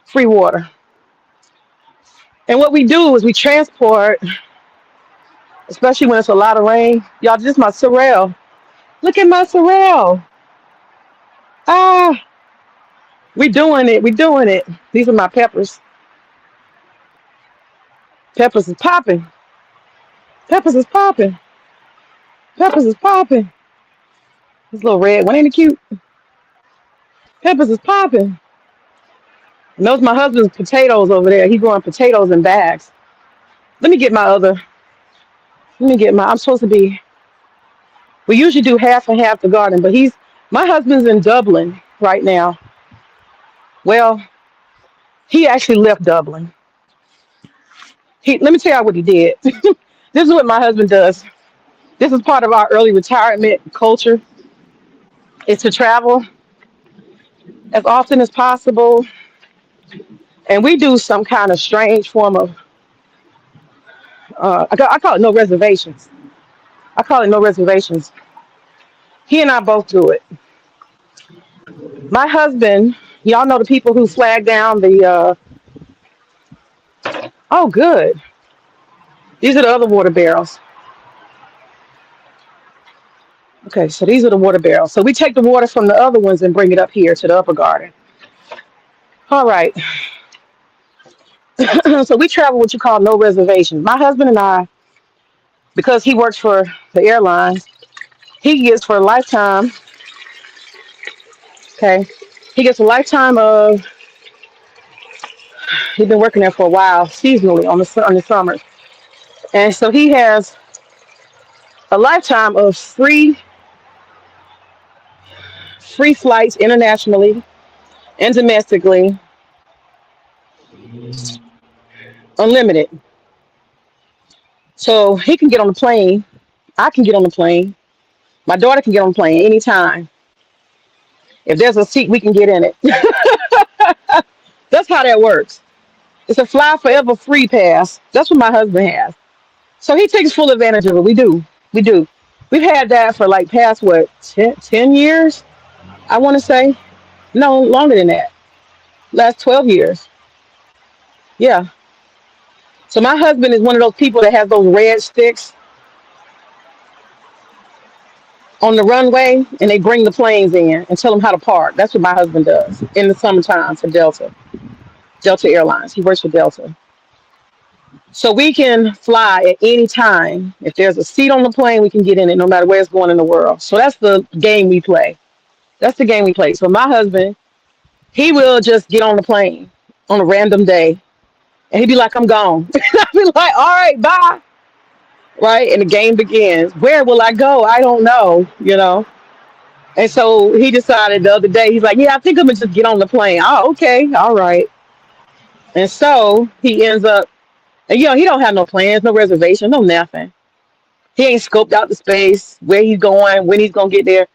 free water. And what we do is we transport, especially when it's a lot of rain. Y'all, this is my sorrel. Look at my sorrel. Ah, we doing it. We doing it. These are my peppers. Peppers is popping. Peppers is popping. Peppers is popping. This little red one ain't it cute? Peppers is popping. And those my husband's potatoes over there. He growing potatoes in bags. Let me get my other. Let me get my. I'm supposed to be. We usually do half and half the garden, but my husband's in Dublin right now. Well, he actually left Dublin. Let me tell you what he did. This is what my husband does. This is part of our early retirement culture. Is to travel as often as possible, and we do some kind of strange form of. I call it no reservations. I call it no reservations. He and I both do it. My husband, y'all know the people who flag down the. Oh, good. These are the other water barrels. Okay, so these are the water barrels. So we take the water from the other ones and bring it up here to the upper garden. All right. So we travel what you call no reservations. My husband and I, because he works for the airlines, he gets for a lifetime. Okay, he gets a lifetime of. He's been working there for a while, seasonally on the summers, and so he has a lifetime of free flights internationally and domestically, unlimited. So he can get on the plane. I can get on the plane. My daughter can get on the plane anytime. If there's a seat, we can get in it. That's how that works. It's a fly forever free pass. That's what my husband has. So he takes full advantage of it. We do. We do. We've had that for like past what, 10 years? I want to say. No, longer than that. Last 12 years. Yeah. So my husband is one of those people that has those red sticks on the runway and they bring the planes in and tell them how to park. That's what my husband does in the summertime for Delta Airlines. He works for Delta. So we can fly at any time. If there's a seat on the plane, we can get in it no matter where it's going in the world. So that's the game we play. That's the game we play. So my husband, he will just get on the plane on a random day and he'd be like, I'm gone. I'd be like, all right, bye. Right. And the game begins. Where will I go? I don't know. And so he decided the other day, he's like, yeah, I think I'm going to just get on the plane. Oh, okay. All right. And so he ends up, and he don't have no plans, no reservation, no nothing. He ain't scoped out the space, where he's going, when he's going to get there.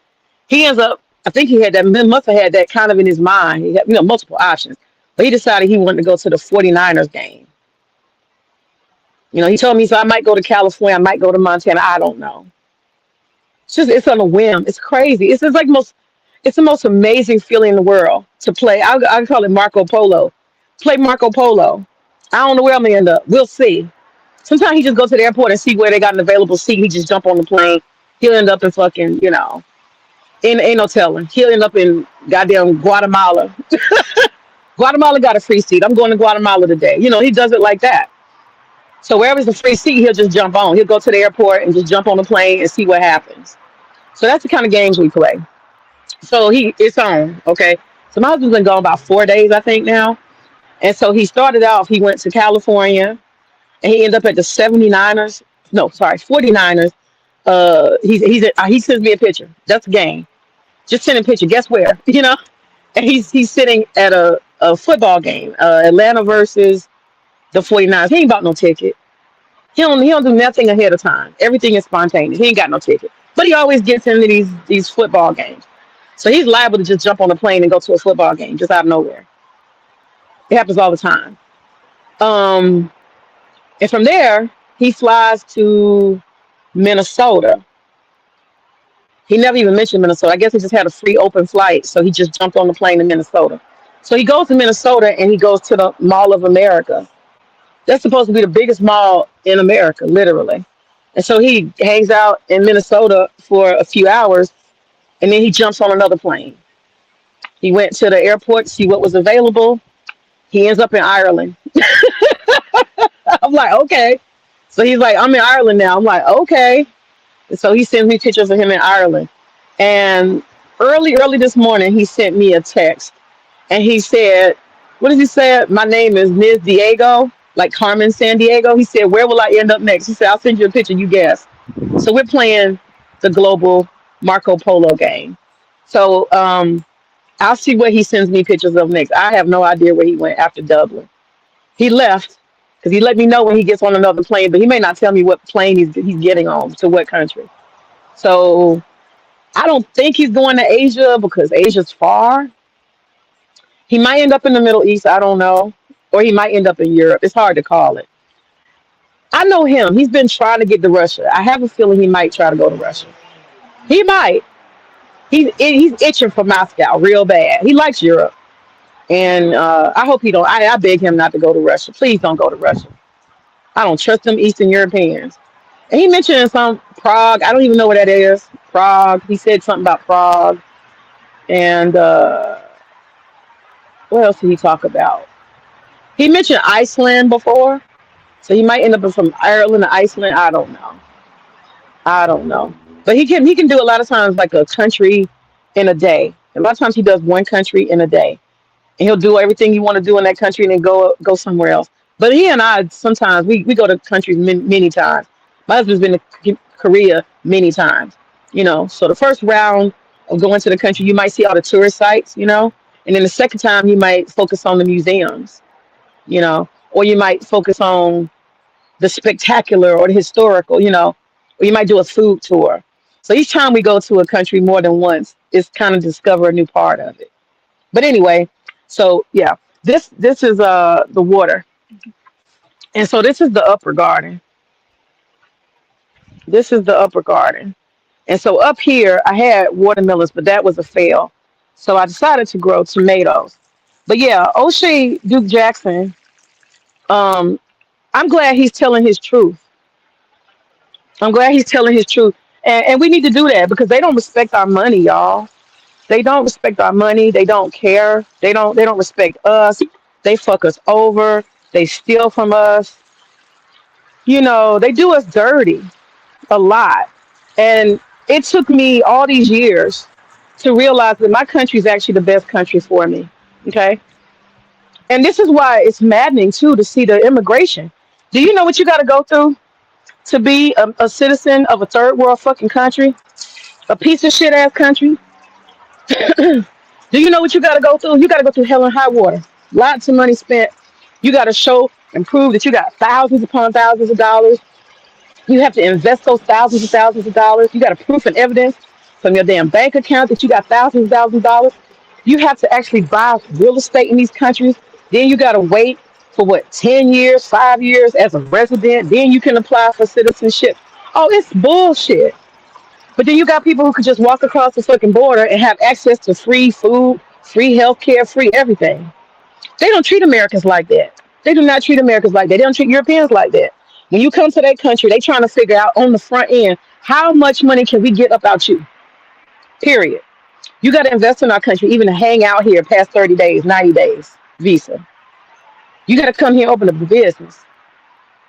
He ends up, I think he must have had that kind of in his mind. He had, multiple options. But he decided he wanted to go to the 49ers game. He told me, so I might go to California, I might go to Montana. I don't know. It's on a whim. It's crazy. It's the most amazing feeling in the world to play. I call it Marco Polo. Play Marco Polo. I don't know where I'm gonna end up. We'll see. Sometimes he just go to the airport and see where they got an available seat. He just jump on the plane. He'll end up in fucking, ain't no telling. He'll end up in goddamn Guatemala. Guatemala got a free seat. I'm going to Guatemala today. He does it like that. So wherever's the free seat, he'll just jump on. He'll go to the airport and just jump on the plane and see what happens. So that's the kind of games we play. So it's on, okay? So my husband's been gone about 4 days, I think now. And so he started off, he went to California, and he ended up at the 79ers. No, sorry, 49ers. He sends me a picture. That's a game. Just send a picture. Guess where? And he's sitting at a football game, Atlanta versus the 49ers. He ain't bought no ticket. He don't do nothing ahead of time. Everything is spontaneous. He ain't got no ticket. But he always gets into these football games. So he's liable to just jump on a plane and go to a football game just out of nowhere. It happens all the time. Um, and from there, he flies to Minnesota. He never even mentioned Minnesota. I guess he just had a free open flight, so he just jumped on the plane to Minnesota. So he goes to Minnesota and he goes to the Mall of America. That's supposed to be the biggest mall in America, literally. And so he hangs out in Minnesota for a few hours and then he jumps on another plane. He went to the airport to see what was available. He ends up in Ireland. I'm like, okay. So he's like, I'm in Ireland now. I'm like, okay. And so he sends me pictures of him in Ireland. And early this morning, he sent me a text and he said, what did he say? My name is Ms. Diego, like Carmen San Diego. He said, where will I end up next? He said, I'll send you a picture, you guess. So we're playing the global Marco Polo game. So I'll see what he sends me pictures of next. I have no idea where he went after Dublin. He left because he let me know when he gets on another plane, but he may not tell me what plane he's getting on to what country. So I don't think he's going to Asia because Asia's far. He might end up in the Middle East. I don't know. Or he might end up in Europe. It's hard to call it. I know him. He's been trying to get to Russia. I have a feeling he might try to go to Russia. He might. He's itching for Moscow real bad. He likes Europe. And I hope he don't. I beg him not to go to Russia. Please don't go to Russia. I don't trust them Eastern Europeans. And he mentioned some Prague. I don't even know what that is. Prague. He said something about Prague. And what else did he talk about? He mentioned Iceland before. So he might end up from Ireland to Iceland. I don't know. I don't know. But he can do a lot of times like a country in a day. A lot of times he does one country in a day. And he'll do everything you want to do in that country and then go somewhere else. But he and I sometimes we go to countries many times. My husband's been to Korea many times. So the first round of going to the country, you might see all the tourist sites, and then the second time you might focus on the museums, or you might focus on the spectacular or the historical, or you might do a food tour. So each time we go to a country more than once, it's kind of discover a new part of it. But anyway, so yeah, this is the water, and so this is the upper garden. This is the upper garden, and so up here I had watermelons, but that was a fail. So I decided to grow tomatoes. But yeah, O'Shea Duke Jackson, um, I'm glad he's telling his truth. I'm glad he's telling his truth, and we need to do that because they don't respect our money, y'all. They don't respect our money. They don't care. They don't respect us. They fuck us over. They steal from us. They do us dirty a lot. And it took me all these years to realize that my country is actually the best country for me. Okay. And this is why it's maddening too to see the immigration. Do you know what you got to go through to be a citizen of a third world fucking country? A piece of shit ass country? Do you know what you got to go through? You got to go through hell and high water. Lots of money spent. You got to show and prove that you got thousands upon thousands of dollars. You have to invest those thousands of dollars. You got a proof and evidence from your damn bank account that you got thousands of dollars. You have to actually buy real estate in these countries. Then you got to wait for what, 10 years, 5 years as a resident. Then you can apply for citizenship. Oh, it's bullshit. But then you got people who could just walk across the fucking border and have access to free food, free healthcare, free everything. They don't treat Americans like that. They do not treat Americans like that. They don't treat Europeans like that. When you come to their country, they trying to figure out on the front end, how much money can we get about you? Period. You got to invest in our country, even to hang out here past 30 days, 90 days, visa. You got to come here and open up a business.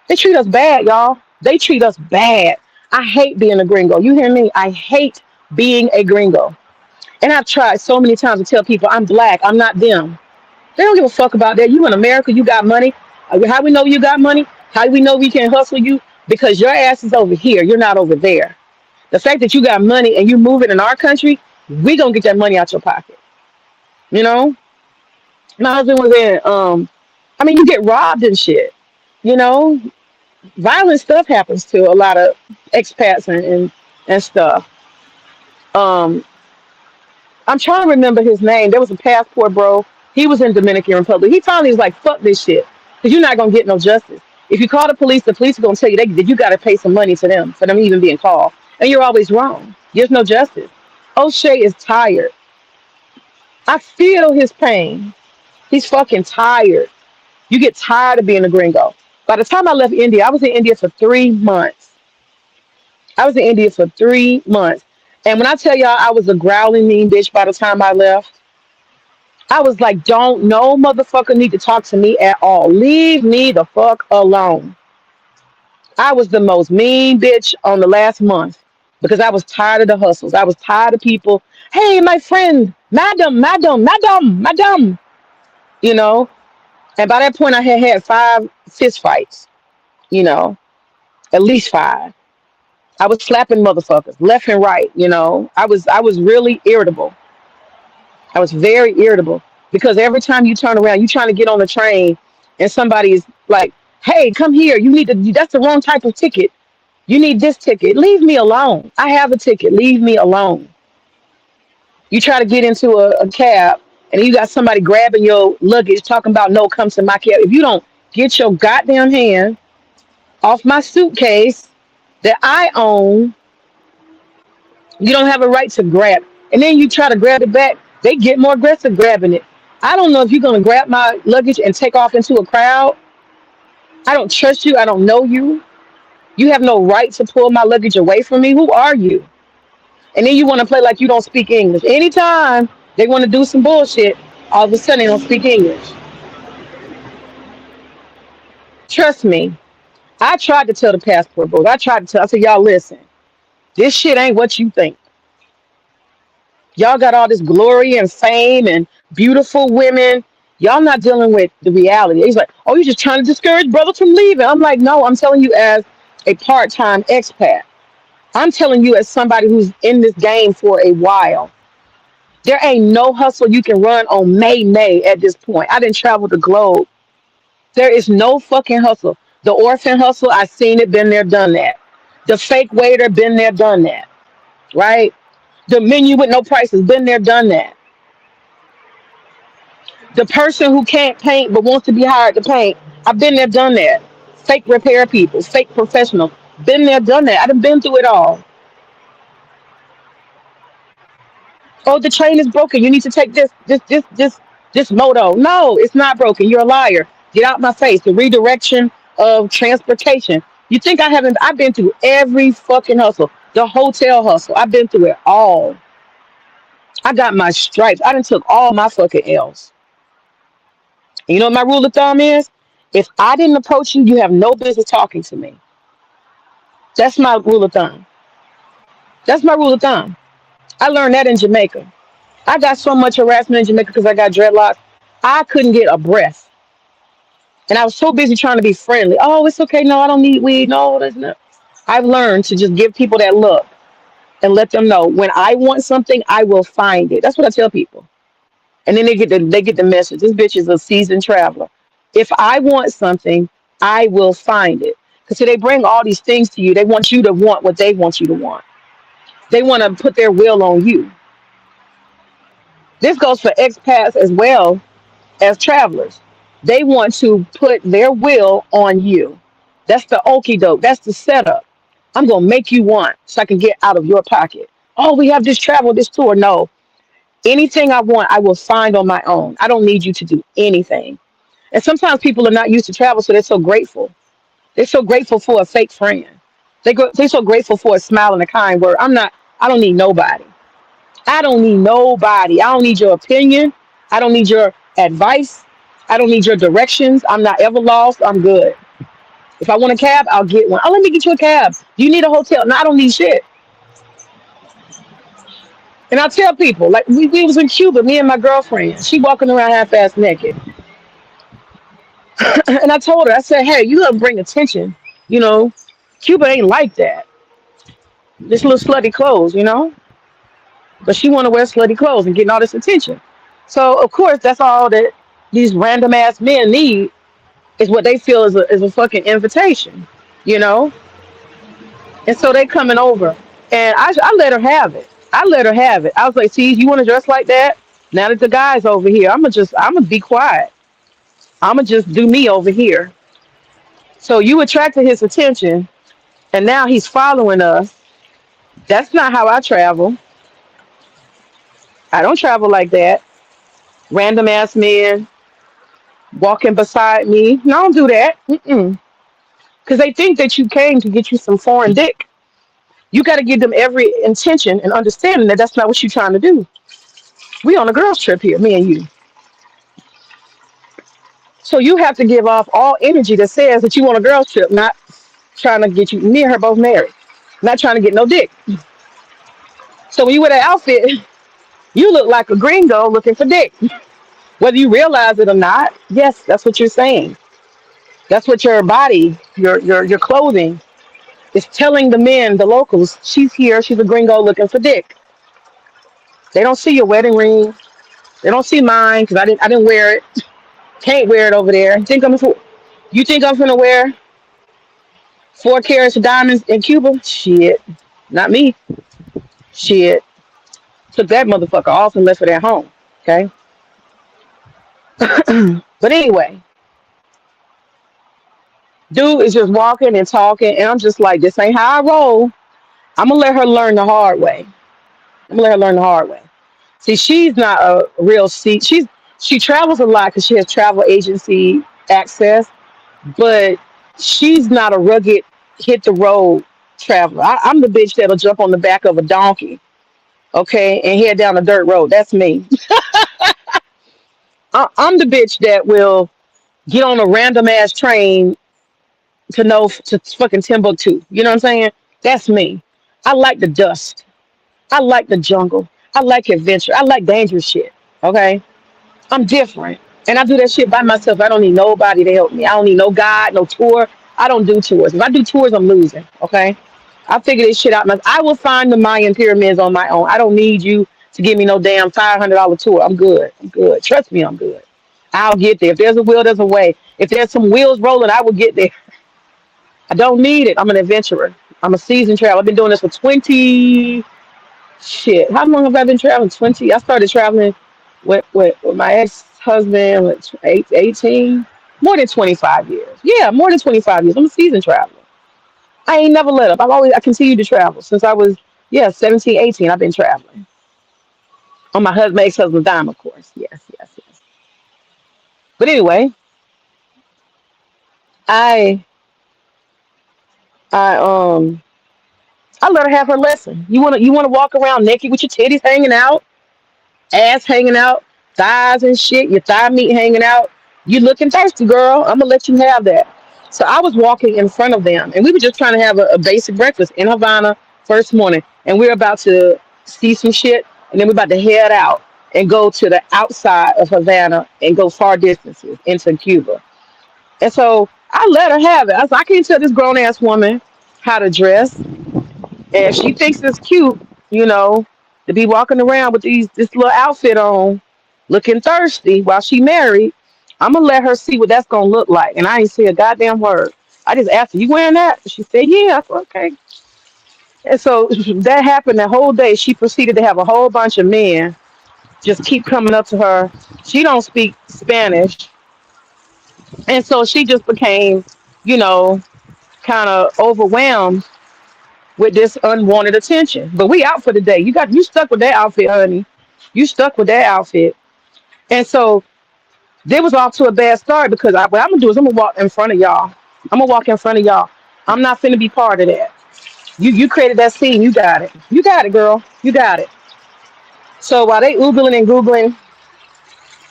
They treat us bad, y'all. They treat us bad. I hate being a gringo. You hear me? I hate being a gringo. And I've tried so many times to tell people I'm black. I'm not them. They don't give a fuck about that. You in America, you got money. How we know you got money? How do we know we can hustle you? Because your ass is over here. You're not over there. The fact that you got money and you moving in our country, we gonna get that money out your pocket. You know? My husband was in, you get robbed and shit. You know? Violent stuff happens to a lot of expats and stuff. Um, I'm trying to remember his name. There was a passport bro. He was in Dominican Republic. He finally was like, "Fuck this shit," because you're not gonna get no justice. If you call the police are gonna tell you that you got to pay some money to them for them even being called, and you're always wrong. There's no justice. O'Shea is tired. I feel his pain. He's fucking tired. You get tired of being a gringo. By the time I left India, I was in India for 3 months. I was in India for 3 months. And when I tell y'all I was a growling mean bitch by the time I left, I was like, don't no motherfucker need to talk to me at all. Leave me the fuck alone. I was the most mean bitch on the last month because I was tired of the hustles. I was tired of people, hey, my friend, madam, madam, madam, madam, you know? And by that point, I had 5 fist fights, you know, at least 5. I was slapping motherfuckers left and right, you know. I was really irritable. I was very irritable because every time you turn around, you trying to get on the train and somebody is like, "Hey, come here. You need to that's the wrong type of ticket. You need this ticket. Leave me alone. I have a ticket. Leave me alone." You try to get into a cab and you got somebody grabbing your luggage talking about, "No, come to my cab." If you don't get your goddamn hand off my suitcase that I own, you don't have a right to grab. And then you try to grab it back, they get more aggressive grabbing it. I don't know if you're going to grab my luggage and take off into a crowd. I don't trust you. I don't know you. You have no right to pull my luggage away from me. Who are you? And then you want to play like you don't speak English. Anytime they want to do some bullshit, all of a sudden they don't speak English. Trust me. I tried to tell the passport bros. I said, y'all listen, this shit ain't what you think. Y'all got all this glory and fame and beautiful women. Y'all not dealing with the reality. He's like, oh, you're just trying to discourage brothers from leaving. I'm like, no, I'm telling you as a part-time expat. I'm telling you as somebody who's in this game for a while. There ain't no hustle you can run on May at this point. I didn't travel the globe. There is no fucking hustle. The orphan hustle, I seen it, been there, done that. The fake waiter, been there, done that. Right? The menu with no prices, been there, done that. The person who can't paint but wants to be hired to paint, I've been there, done that. Fake repair people, fake professionals, been there, done that. I done been through it all. Oh, the train is broken. You need to take this moto. No, it's not broken. You're a liar. Get out my face. The redirection of transportation. You think I haven't? I've been through every fucking hustle. The hotel hustle. I've been through it all. I got my stripes. I done took all my fucking L's. And you know what my rule of thumb is? If I didn't approach you, you have no business talking to me. That's my rule of thumb. That's my rule of thumb. I learned that in Jamaica. I got so much harassment in Jamaica because I got dreadlocks. I couldn't get a breath. And I was so busy trying to be friendly. Oh, it's okay. No, I don't need weed. No, there's no. I've learned to just give people that look and let them know when I want something, I will find it. That's what I tell people. And then they get the message. This bitch is a seasoned traveler. If I want something, I will find it. Because they bring all these things to you. They want you to want what they want you to want. They want to put their will on you. This goes for expats as well as travelers. They want to put their will on you. That's the okie doke. That's the setup. I'm gonna make you want so I can get out of your pocket. Oh, we have this travel, this tour. No. Anything I want, I will find on my own. I don't need you to do anything. And sometimes people are not used to travel, so they're so grateful. They're so grateful for a fake friend. They're so grateful for a smile and a kind word. I don't need nobody. I don't need nobody. I don't need your opinion. I don't need your advice. I don't need your directions. I'm not ever lost. I'm good. If I want a cab, I'll get one. Oh, let me get you a cab. Do you need a hotel? No, I don't need shit. And I tell people, like we was in Cuba, me and my girlfriend. She walking around half-ass naked. And I told her, I said, hey, you gotta bring attention. You know, Cuba ain't like that. This little slutty clothes, you know? But she wanna wear slutty clothes and getting all this attention. So of course that's all that these random ass men need is what they feel is a fucking invitation. you know. And so they coming over, and I let her have it. I let her have it. I was like, see, you want to dress like that? Now that the guy's over here, I'm gonna be quiet. I'm gonna just do me over here. So you attracted his attention, and now he's following us. That's not how I travel. I don't travel like that. Random ass men walking beside me. No, I don't do that. Mm-mm. Because they think that you came to get you some foreign dick. You got to give them every intention and understanding that that's not what you're trying to do. We on a girls trip here, me and you. So you have to give off all energy that says that you want a girls trip, not trying to get you. Me and her both married, not trying to get no dick. So when you wear that outfit, you look like a gringo looking for dick. Whether you realize it or not, yes, that's what you're saying. That's what your body, your clothing is telling the men, the locals. She's here. She's a gringo looking for dick. They don't see your wedding ring. They don't see mine because I didn't wear it. Can't wear it over there. You think I'm gonna wear 4 carats of diamonds in Cuba? Shit, not me. Shit, took that motherfucker off and left it at home. Okay, but anyway, dude is just walking and talking, and I'm just like, this ain't how I roll. I'm gonna let her learn the hard way. I'm gonna let her learn the hard way. See, she's not a real she travels a lot because she has travel agency access, but she's not a rugged hit the road traveler. I'm the bitch that'll jump on the back of a donkey, okay, and head down a dirt road. That's me. I'm the bitch that will get on a random ass train to fucking Timbuktu. You know what I'm saying? That's me. I like the dust. I like the jungle. I like adventure. I like dangerous shit. Okay, I'm different, and I do that shit by myself. I don't need nobody to help me. I don't need no guide, no tour. I don't do tours. If I do tours, I'm losing. Okay, I figure this shit out. I will find the Mayan pyramids on my own. I don't need you to give me no damn $500 tour. I'm good. I'm good. Trust me, I'm good. I'll get there. If there's a will, there's a way. If there's some wheels rolling, I will get there. I don't need it. I'm an adventurer. I'm a seasoned traveler. I've been doing this for 20 shit. How long have I been traveling? 20. I started traveling with my ex-husband with 18, more than 25 years. Yeah, more than 25 years. I'm a seasoned traveler. I ain't never let up. I continue to travel since I was, yeah, 17, 18. I've been traveling. On my ex-husband's dime, of course. Yes, yes, yes. But anyway, I I I let her have her lesson. You wanna walk around naked with your titties hanging out, ass hanging out, thighs and shit, your thigh meat hanging out. You looking thirsty, girl. I'm gonna let you have that. So I was walking in front of them, and we were just trying to have a basic breakfast in Havana first morning, and we are about to see some shit, and then we're about to head out and go to the outside of Havana and go far distances into Cuba. And so I let her have it. I can't tell this grown ass woman how to dress, and if she thinks it's cute, you know, to be walking around with this little outfit on, looking thirsty while she married, I'm gonna let her see what that's gonna look like. And I ain't say a goddamn word. I just asked her, "You wearing that?" She said, "Yeah." I said, "Okay." And so that happened the whole day. She proceeded to have a whole bunch of men just keep coming up to her. She don't speak Spanish, and so she just became, you know, kind of overwhelmed with this unwanted attention. But we out for the day. You stuck with that outfit, honey. You stuck with that outfit. And so they was off to a bad start because what I'm gonna do is I'm gonna walk in front of y'all. I'm gonna walk in front of y'all. I'm not finna be part of that. You created that scene. You got it. You got it, girl. You got it. So while they oogling and googling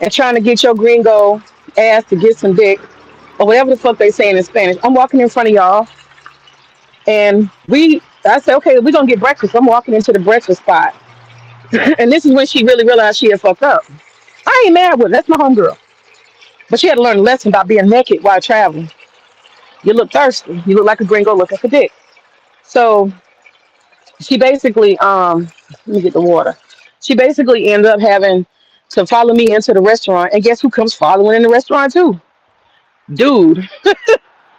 and trying to get your gringo ass to get some dick or whatever the fuck they saying in Spanish, I'm walking in front of y'all, and I said, okay, we're gonna get breakfast. I'm walking into the breakfast spot. And this is when she really realized she had fucked up. I ain't mad with her. That's my homegirl. But she had to learn a lesson about being naked while traveling. You look thirsty. You look like a gringo looking for dick. So she basically, let me get the water. She basically ended up having to follow me into the restaurant. And guess who comes following in the restaurant too? Dude.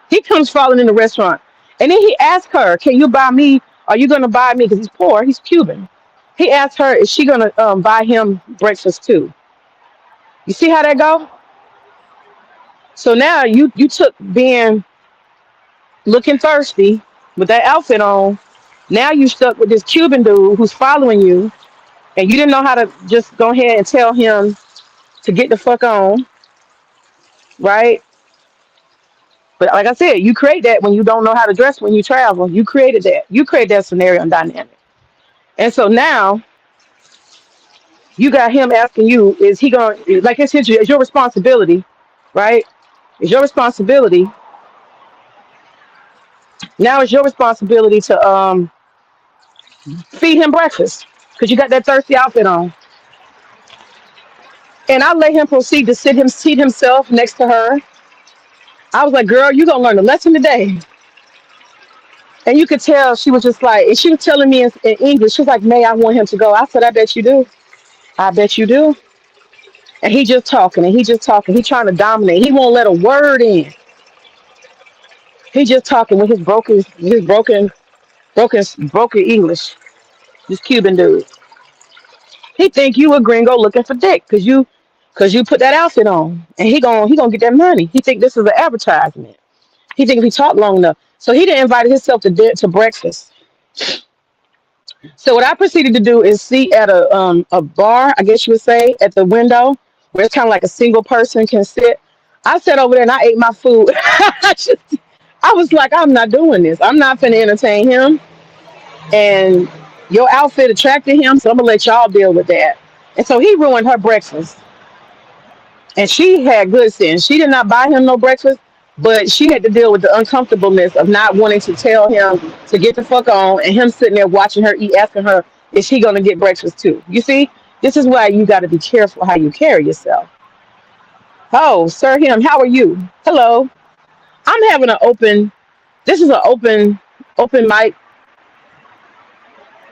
He comes following in the restaurant. And then he asked her, "Can you buy me? Are you gonna buy me?" Because he's poor. He's Cuban. He asked her, "Is she gonna buy him breakfast too?" You see how that go? So now you took being looking thirsty with that outfit on. Now you stuck with this Cuban dude who's following you, and you didn't know how to just go ahead and tell him to get the fuck on, right? But like I said, you create that when you don't know how to dress when you travel. You created that. You created that scenario and dynamic. And so now you got him asking you, is he going to, like it's your responsibility, right? It's your responsibility. Now it's your responsibility to feed him breakfast because you got that thirsty outfit on. And I let him proceed to seat himself next to her. I was like, girl, you gonna learn a lesson today. And you could tell she was just like, and she was telling me in English, she was like, May, I want him to go. I said, I bet you do. I bet you do. And he just talking and he just talking. He trying to dominate. He won't let a word in. He just talking with broken English. This Cuban dude. He think you a gringo looking for dick because you put that outfit on, and he gonna get that money. He think this is an advertisement. He think if he talk long enough, so he didn't invite himself to breakfast. So what I proceeded to do is sit at a bar, I guess you would say, at the window where it's kind of like a single person can sit. I sat over there and I ate my food. I was like, I'm not doing this. I'm not finna entertain him. And your outfit attracted him, so I'm gonna let y'all deal with that. And so he ruined her breakfast. And she had good sense. She did not buy him no breakfast, but she had to deal with the uncomfortableness of not wanting to tell him to get the fuck on, and him sitting there watching her eat, asking her, is she gonna get breakfast too? You see, this is why you got to be careful how you carry yourself. Oh, Sir Him, how are you? Hello. I'm having an open. This is an open mic.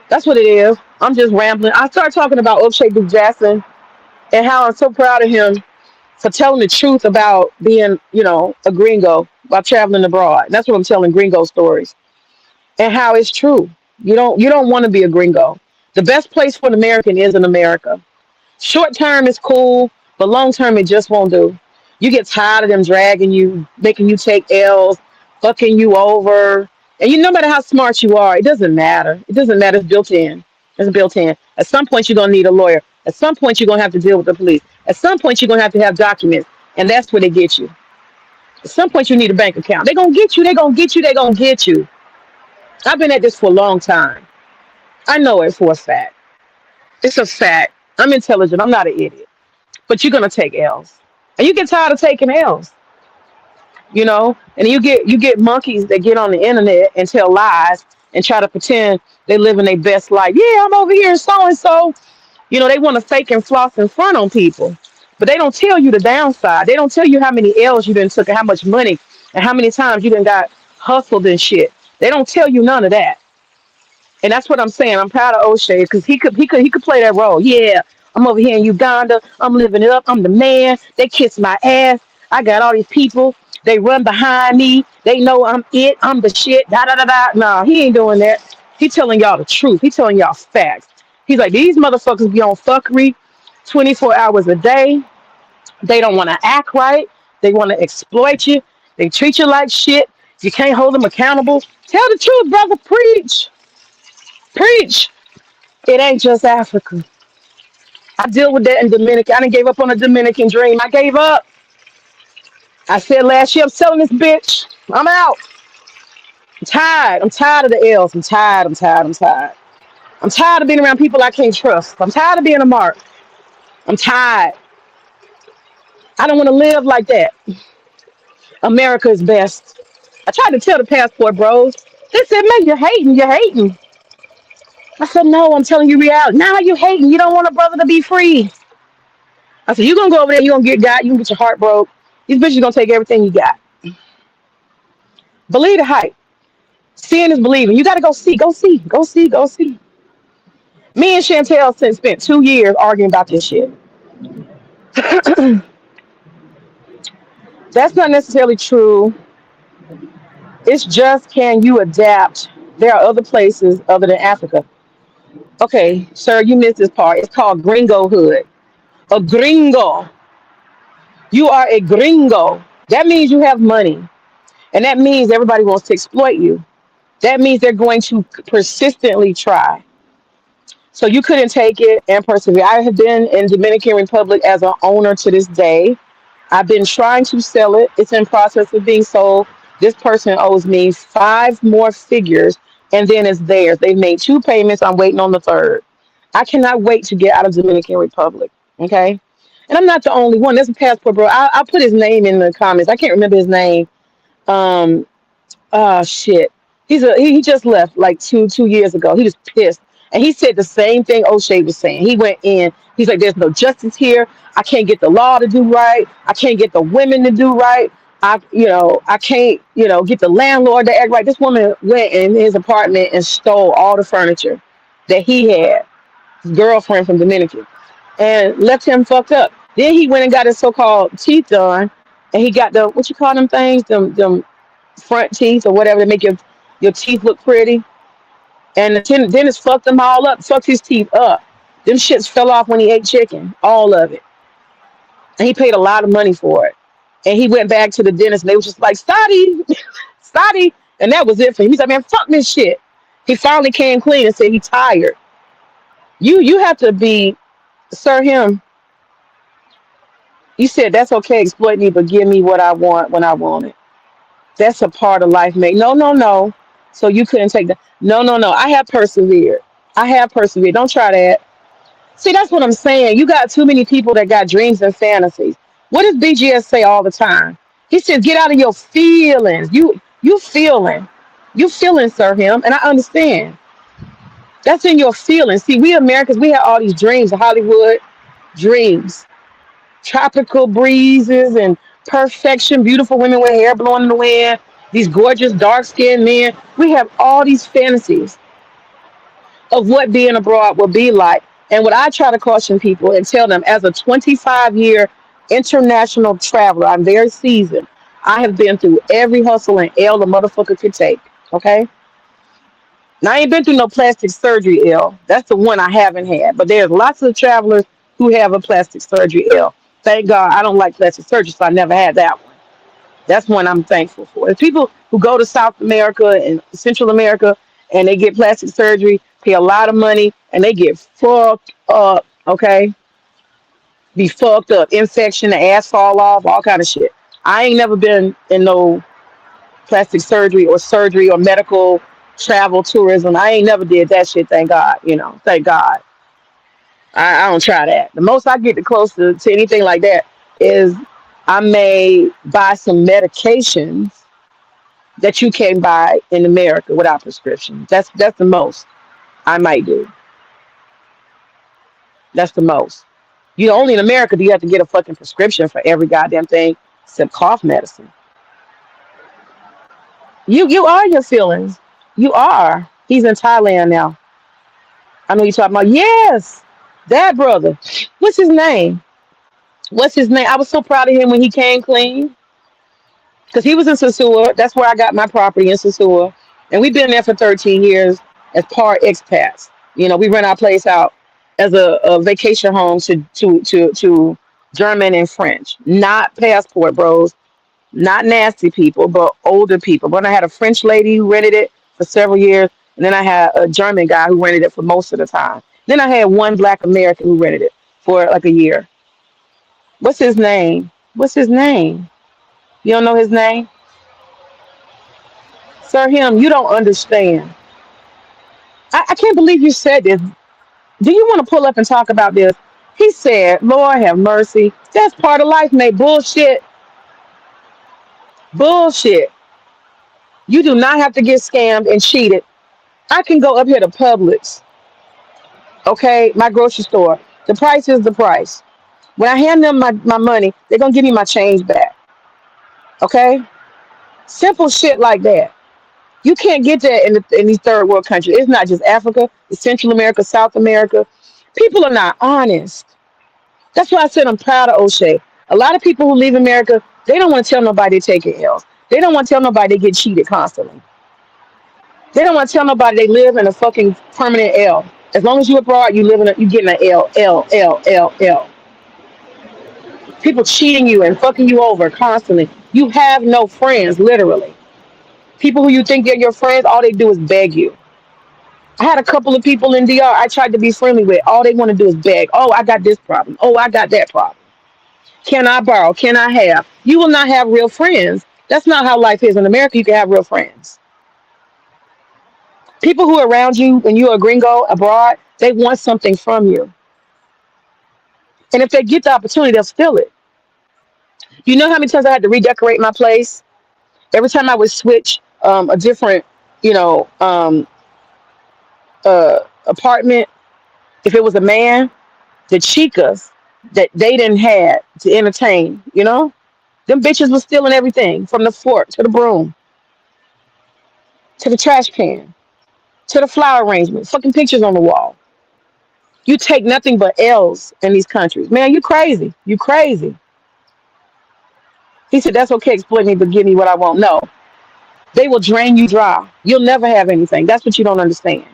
That's what it is. I'm just rambling. I started talking about O'Shea Duke Jackson and how I'm so proud of him for telling the truth about being, a gringo while traveling abroad. And that's what I'm telling gringo stories and how it's true. You don't want to be a gringo. The best place for an American is in America. Short term is cool, but long term it just won't do. You get tired of them dragging you, making you take L's, fucking you over. And no matter how smart you are, it doesn't matter. It doesn't matter. It's built in. It's built in. At some point, you're gonna need a lawyer. At some point, you're gonna have to deal with the police. At some point, you're gonna have to have documents, and that's where they get you. At some point, you need a bank account. They're gonna get you. They're gonna get you. They're gonna get you. I've been at this for a long time. I know it for a fact. It's a fact. I'm intelligent. I'm not an idiot. But you're gonna take L's, and you get tired of taking L's. And you get monkeys that get on the internet and tell lies and try to pretend they living their best life. Yeah, I'm over here so and so. They want to fake and floss in front on people, but they don't tell you the downside. They don't tell you how many L's you done took and how much money and how many times you done got hustled and shit. They don't tell you none of that. And that's what I'm saying. I'm proud of O'Shea because he could play that role. Yeah, I'm over here in Uganda. I'm living it up. I'm the man. They kiss my ass. I got all these people. They run behind me. They know I'm it. I'm the shit. Da da da da. Nah, he ain't doing that. He telling y'all the truth. He telling y'all facts. He's like, these motherfuckers be on fuckery 24 hours a day. They don't want to act right. They want to exploit you. They treat you like shit. You can't hold them accountable. Tell the truth, brother. Preach. Preach. It ain't just Africa. I deal with that in Dominican. I didn't gave up on a Dominican dream. I gave up. I said last year I'm selling this bitch. I'm out. I'm tired. I'm tired of the L's. I'm tired. I'm tired. I'm tired. I'm tired of being around people I can't trust. I'm tired of being a mark. I'm tired. I don't want to live like that. America is best. I tried to tell the passport bros. They said, man, you're hating. You're hating. I said, no, I'm telling you reality. Now you hating. You don't want a brother to be free. I said, you're going to go over there. You're going to get got. You can get your heart broke. These bitches going to take everything you got. Believe the hype. Seeing is believing. You got to go see. Go see. Go see. Go see. Me and Chantel spent 2 years arguing about this shit. That's not necessarily true. It's just, can you adapt? There are other places other than Africa. Okay, sir, you missed this part. It's called gringo hood. A gringo. You are a gringo. That means you have money. And that means everybody wants to exploit you. That means they're going to persistently try. So you couldn't take it and persevere. I have been in Dominican Republic as an owner to this day. I've been trying to sell it. It's in process of being sold. This person owes me five more figures, and then it's theirs. They've made two payments. I'm waiting on the third. I cannot wait to get out of Dominican Republic. Okay, and I'm not the only one. There's a passport, bro. I'll put his name in the comments. I can't remember his name. Um, Oh shit. He just left like two years ago. He was pissed. And he said the same thing O'Shea was saying. He went in, he's like, there's no justice here. I can't get the law to do right. I can't get the women to do right. I can't, get the landlord to act right. This woman went in his apartment and stole all the furniture that he had, his girlfriend from Dominican, and left him fucked up. Then he went and got his so-called teeth done, and he got the, what you call them things, them front teeth or whatever to make your teeth look pretty. And the dentist fucked them all up, fucked his teeth up. Them shits fell off when he ate chicken, all of it. And he paid a lot of money for it. And he went back to the dentist and they was just like, Stoddy, Stoddy. And that was it for him. He's like, man, fuck this shit. He finally came clean and said he tired. You have to be, sir, him. You said that's okay, exploit me, but give me what I want when I want it. That's a part of life, mate. No, no, no. So you couldn't take that. No, no, no. I have persevered. I have persevered. Don't try that. See, that's what I'm saying. You got too many people that got dreams and fantasies. What does BGS say all the time? He says, get out of your feelings. You feeling. You feeling, sir, him. And I understand. That's in your feelings. See, we Americans, we have all these dreams, Hollywood dreams. Tropical breezes and perfection, beautiful women with hair blowing in the wind, these gorgeous dark skinned men. We have all these fantasies of what being abroad will be like. And what I try to caution people and tell them, as a 25-year international traveler, I'm very seasoned. I have been through every hustle and L the motherfucker could take. Okay. Now I ain't been through no plastic surgery L. That's the one I haven't had. But there's lots of travelers who have a plastic surgery L. Thank God I don't like plastic surgery, so I never had that one. That's one I'm thankful for. There's people who go to South America and Central America and they get plastic surgery, pay a lot of money, and they get fucked up, okay? Be fucked up. Infection, the ass fall off, all kind of shit. I ain't never been in no plastic surgery or medical travel tourism. I ain't never did that shit, thank God, thank God. I don't try that. The most I get close to anything like that is I may buy some medications that you can buy in America without prescription. That's the most I might do. That's the most. Only in America do you have to get a fucking prescription for every goddamn thing except cough medicine. You are your feelings. You are. He's in Thailand now. I know you're talking about. Yes, that brother. What's his name? What's his name? I was so proud of him when he came clean because he was in Sosua. That's where I got my property in Sosua, and we've been there for 13 years as part expats. We rent our place out as a vacation home to German and French, not passport bros, not nasty people, but older people. But I had a French lady who rented it for several years, and then I had a German guy who rented it for most of the time. Then I had one Black American who rented it for like a year. What's his name? What's his name? You don't know his name? Sir, him, you don't understand. I can't believe you said this. Do you want to pull up and talk about this? He said, Lord have mercy. That's part of life, mate. Bullshit. Bullshit. You do not have to get scammed and cheated. I can go up here to Publix, okay, my grocery store. The price is the price. When I hand them my money, they're going to give me my change back, okay? Simple shit like that. You can't get that in these third world countries. It's not just Africa, it's Central America, South America. People are not honest. That's why I said I'm proud of O'Shea. A lot of people who leave America, they don't want to tell nobody they're taking L's. They don't want to tell nobody they get cheated constantly. They don't want to tell nobody they live in a fucking permanent L. As long as you abroad, you live in a, you getting an L, L, L, L, L. People cheating you and fucking you over constantly. You have no friends, literally. People who you think they're your friends, all they do is beg you. I had a couple of people in DR I tried to be friendly with. All they want to do is beg. Oh, I got this problem. Oh, I got that problem. Can I borrow? Can I have? You will not have real friends. That's not how life is in America. You can have real friends. People who are around you when you're a gringo abroad, they want something from you. And if they get the opportunity, they'll steal it. You know how many times I had to redecorate my place? Every time I would switch a different, you know, apartment, if it was a man, the chicas that they didn't have to entertain, you know, them bitches was stealing everything from the fork to the broom to the trash can to the flower arrangement, fucking pictures on the wall. You take nothing but L's in these countries. Man, you crazy. You crazy. He said, that's okay, exploit me, but give me what I want. No, they will drain you dry. You'll never have anything. That's what you don't understand.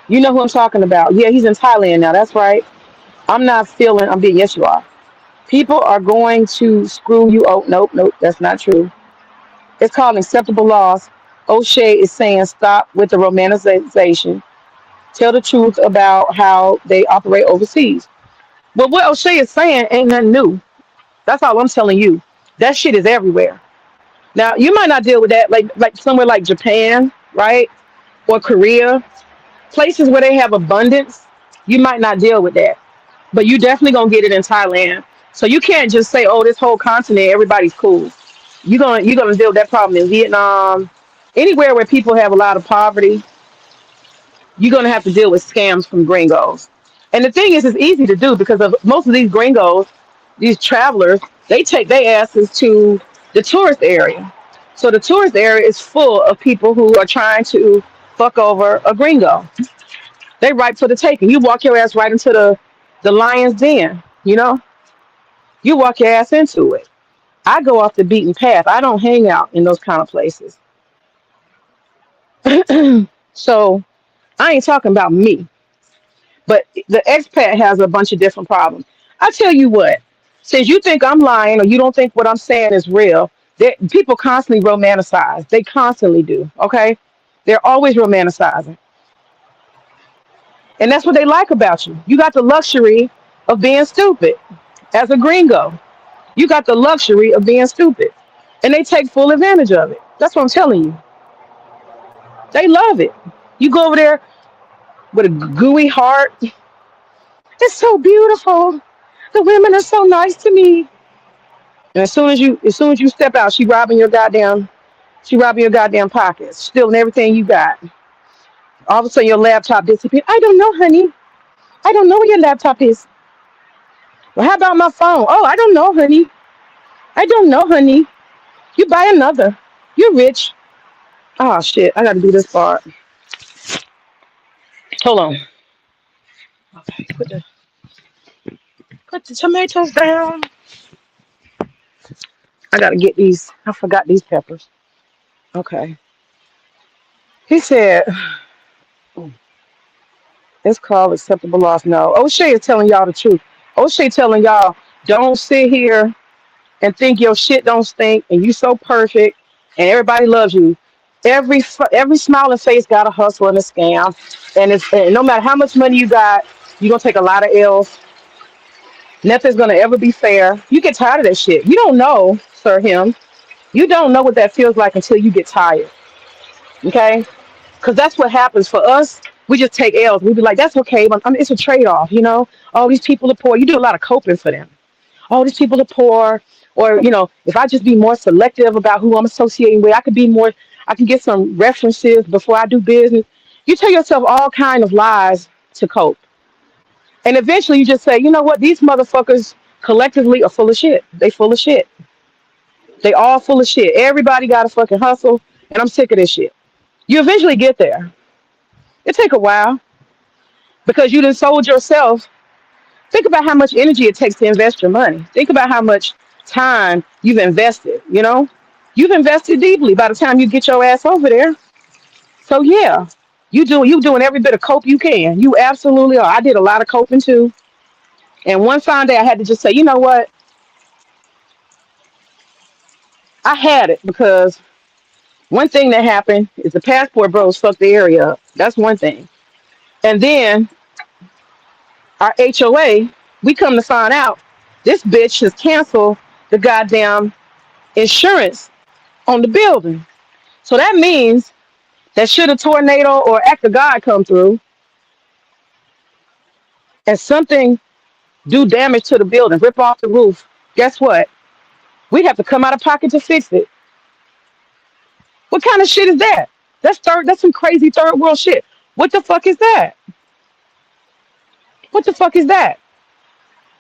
You know who I'm talking about. Yeah, he's in Thailand now. That's right. I'm not feeling, I'm being, yes, you are. People are going to screw you. Oh, nope, nope, that's not true. It's called acceptable loss. O'Shea is saying stop with the romanticization. Tell the truth about how they operate overseas. But what O'Shea is saying ain't nothing new. That's all I'm telling you. That shit is everywhere. Now you might not deal with that like somewhere like Japan, right? Or Korea, places where they have abundance. You might not deal with that, but you definitely gonna get it in Thailand. So you can't just say, "Oh, this whole continent, everybody's cool." You're gonna deal with that problem in Vietnam, anywhere where people have a lot of poverty. You're gonna have to deal with scams from gringos. And the thing is, it's easy to do because of most of these gringos, these travelers, they take their asses to the tourist area. So the tourist area is full of people who are trying to fuck over a gringo. They ripe for the taking. You walk your ass right into the lion's den. You know, you walk your ass into it. I go off the beaten path. I don't hang out in those kind of places. So I ain't talking about me. But the expat has a bunch of different problems. I tell you what, since you think I'm lying or you don't think what I'm saying is real, people constantly romanticize. They constantly do. Okay, they're always romanticizing, and that's what they like about you. You got the luxury of being stupid. As a gringo, you got the luxury of being stupid, and they take full advantage of it. That's what I'm telling you. They love it. You go over there with a gooey heart. It's so beautiful. The women are so nice to me. And as soon as you step out, she robbing your goddamn pockets, stealing everything you got. All of a sudden your laptop disappears. I don't know, honey. I don't know where your laptop is. Well, how about my phone? Oh, I don't know, honey. I don't know, honey. You buy another. You're rich. Oh shit, I gotta do this part. Hold on. Okay, put the tomatoes down. I gotta get these. I forgot these peppers. Okay. He said it's called acceptable loss. No. O'Shea is telling y'all the truth. O'Shea telling y'all don't sit here and think your shit don't stink and you so perfect and everybody loves you. Every smiling face got a hustle and a scam. And no matter how much money you got, you're gonna take a lot of L's. Nothing's gonna ever be fair. You get tired of that shit. You don't know, sir him. You don't know what that feels like until you get tired. Okay? Because that's what happens for us. We just take L's. We be like, that's okay, but it's a trade-off, you know? All these people are poor. You do a lot of coping for them. All these people are poor. Or, if I just be more selective about who I'm associating with, I can get some references before I do business. You tell yourself all kind of lies to cope. And eventually you just say, you know what? These motherfuckers collectively are full of shit. They full of shit. They all full of shit. Everybody got a fucking hustle, and I'm sick of this shit. You eventually get there. It take a while because you done sold yourself. Think about how much energy it takes to invest your money. Think about how much time you've invested. You've invested deeply by the time you get your ass over there. So yeah, you doing every bit of cope you can. You absolutely are. I did a lot of coping too. And one fine day I had to just say, you know what? I had it because one thing that happened is the passport bros fucked the area up. That's one thing. And then our HOA, we come to find out this bitch has canceled the goddamn insurance on the building. So that means that should a tornado or act of God come through and something do damage to the building, rip off the roof, guess what? We'd have to come out of pocket to fix it. What kind of shit is that? That's some crazy third world shit. What the fuck is that? What the fuck is that?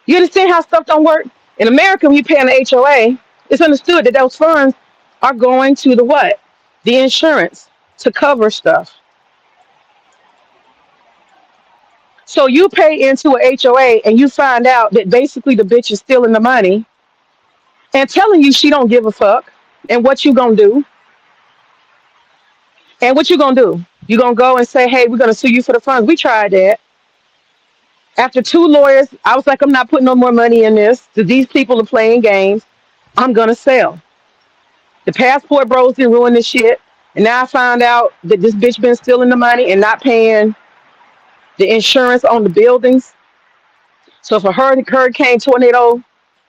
You understand how stuff don't work? In America, when you pay an HOA, it's understood that those funds are going to the what? The insurance to cover stuff. So you pay into a HOA and you find out that basically the bitch is stealing the money and telling you she don't give a fuck. And what you gonna do? And what you gonna do? You gonna go and say, hey, we're gonna sue you for the funds. We tried that. After two lawyers, I was like, I'm not putting no more money in this. These people are playing games. I'm gonna sell. The passport bros didn't ruin this shit. And now I found out that this bitch been stealing the money and not paying the insurance on the buildings. So if a hurricane, tornado,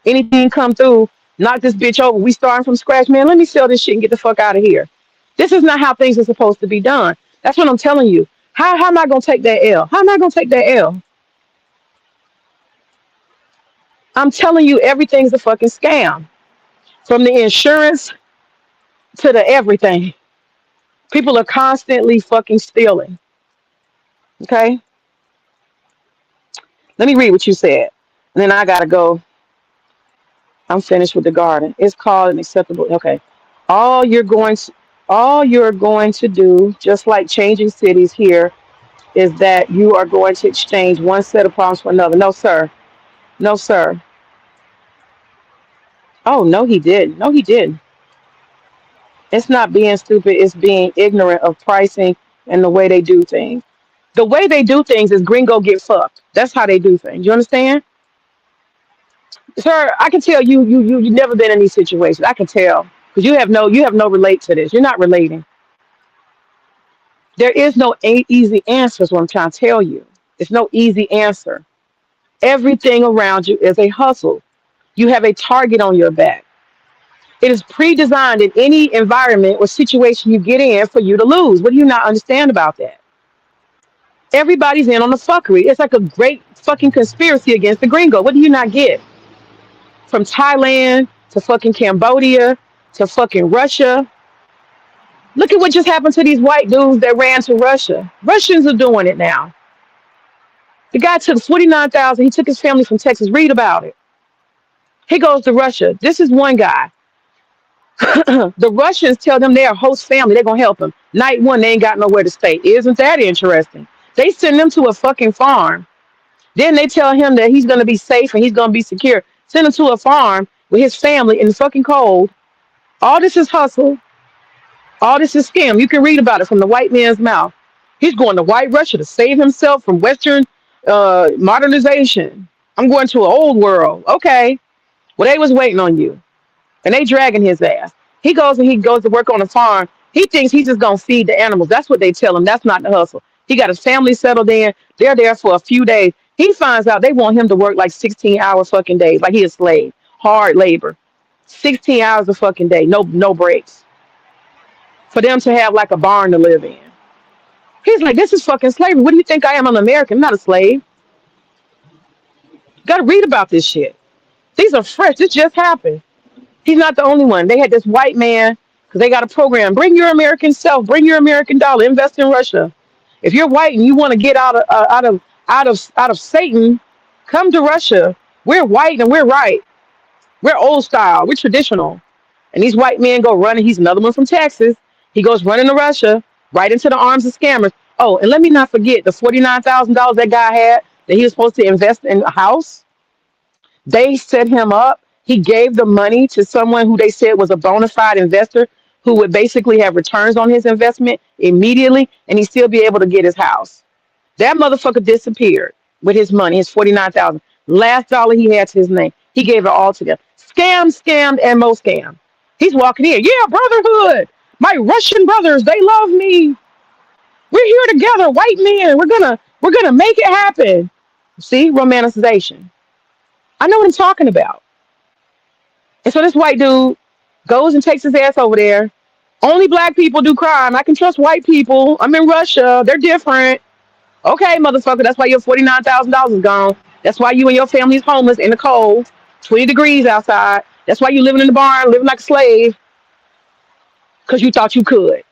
anything come through, knock this bitch over, we starting from scratch, man, let me sell this shit and get the fuck out of here. This is not how things are supposed to be done. That's what I'm telling you. How am I going to take that L? How am I going to take that L? I'm telling you, everything's a fucking scam. From the insurance to the everything. People are constantly fucking stealing. Okay? Let me read what you said. And then I got to go. I'm finished with the garden. It's called an acceptable. Okay. All you're going to all you're going to do, just like changing cities here, is that you are going to exchange one set of problems for another. No, sir. No, sir. Oh, no, he didn't. No, he didn't. It's not being stupid, it's being ignorant of pricing and the way they do things. The way they do things is gringo get fucked. That's how they do things. You understand? Sir, I can tell you never been in these situations. I can tell. Because you have no relate to this. You're not relating. There is no easy answer, is what I'm trying to tell you. There's no easy answer. Everything around you is a hustle. You have a target on your back. It is pre-designed in any environment or situation you get in for you to lose. What do you not understand about that? Everybody's in on the fuckery. It's like a great fucking conspiracy against the gringo. What do you not get? From Thailand to fucking Cambodia to fucking Russia. Look at what just happened to these white dudes that ran to Russia. Russians are doing it now. The guy took 49,000. He took his family from Texas. Read about it. He goes to Russia. This is one guy. The Russians tell them they're a host family. They're going to help him. Night one, they ain't got nowhere to stay. Isn't that interesting? They send them to a fucking farm. Then they tell him that he's going to be safe and he's going to be secure. Send him to a farm with his family in the fucking cold. All this is hustle. All this is scam. You can read about it from the white man's mouth. He's going to white Russia to save himself from Western modernization. I'm going to an old world. Okay. Well, they was waiting on you. And they dragging his ass. He goes to work on a farm. He thinks he's just going to feed the animals. That's what they tell him. That's not the hustle. He got his family settled in. They're there for a few days. He finds out they want him to work like 16-hour fucking days, like he a slave. Hard labor. 16 hours a fucking day. No breaks. For them to have like a barn to live in. He's like, this is fucking slavery. What do you think I am? I'm American. I'm not a slave. Got to read about this shit. These are fresh. This just happened. He's not the only one. They had this white man because they got a program. Bring your American self. Bring your American dollar. Invest in Russia. If you're white and you want to get out of Satan, come to Russia. We're white and we're right. We're old style. We're traditional. And these white men go running. He's another one from Texas. He goes running to Russia, right into the arms of scammers. Oh, and let me not forget the $49,000 that guy had that he was supposed to invest in a house. They set him up He gave the money to someone who they said was a bona fide investor who would basically have returns on his investment immediately and he still be able to get his house. That motherfucker disappeared with his money, his 49,000. Last dollar he had to his name. He gave it all to them. Scam, scammed, and more scam. He's walking in. Yeah, brotherhood. My Russian brothers, they love me. We're here together, white men. We're gonna make it happen. See, romanticization. I know what I'm talking about. And so this white dude goes and takes his ass over there. Only black people do crime. I can trust white people. I'm in Russia. They're different. Okay, motherfucker. That's why your $49,000 is gone. That's why you and your family's homeless in the cold, 20 degrees outside. That's why you living in the barn, living like a slave, because you thought you could.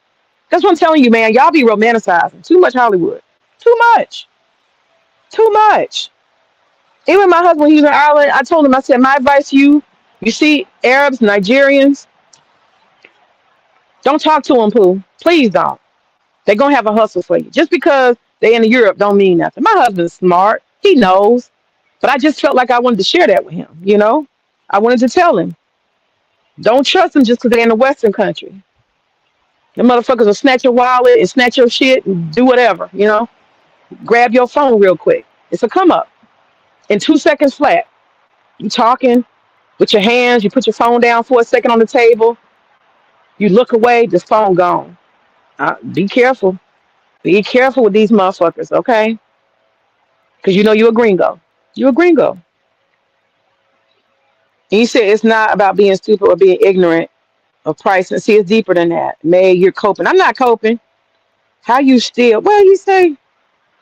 That's what I'm telling you, man. Y'all be romanticizing too much Hollywood. Too much. Too much. Even my husband, he was in Ireland. I told him, I said, my advice to you, you see Arabs, Nigerians, don't talk to them, Pooh. Please don't. They're going to have a hustle for you. Just because they in Europe don't mean nothing. My husband's smart. He knows. But I just felt like I wanted to share that with him, you know? I wanted to tell him. Don't trust them just because they're in a Western country. The motherfuckers will snatch your wallet and snatch your shit and do whatever, you know? Grab your phone real quick. It's a come up. In 2 seconds flat. You talking with your hands. You put your phone down for a second on the table. You look away. The phone gone. Be careful. Be careful with these motherfuckers, okay? Because you know you're a gringo. You're a gringo. And you said it's not about being stupid or being ignorant of pricing. See, it's deeper than that. May you're coping. I'm not coping. How you still? Well, you say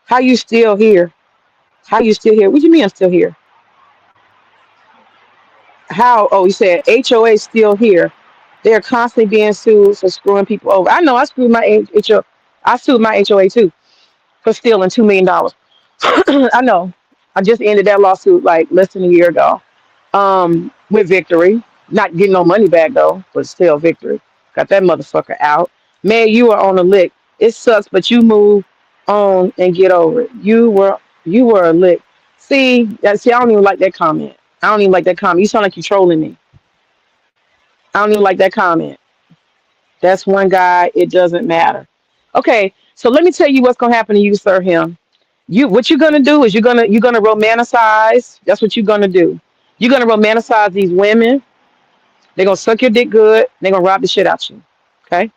how you still here? How you still here? What do you mean I'm still here? How? Oh, you said HOA still here. They're constantly being sued for screwing people over. I know I screwed my HOA. I sued my HOA too for stealing $2 million. I know. I just ended that lawsuit like less than a year ago. With victory. Not getting no money back though, but still victory. Got that motherfucker out. Man, you are on a lick. It sucks, but you move on and get over it. You were a lick. See, I don't even like that comment. I don't even like that comment. You sound like you're trolling me. I don't even like that comment. That's one guy. It doesn't matter. Okay, so let me tell you what's gonna happen to you, sir. Him. What you're gonna do is you're gonna romanticize. That's what you're gonna do. You're gonna romanticize these women. They're gonna suck your dick good. They're gonna rob the shit out you. Okay.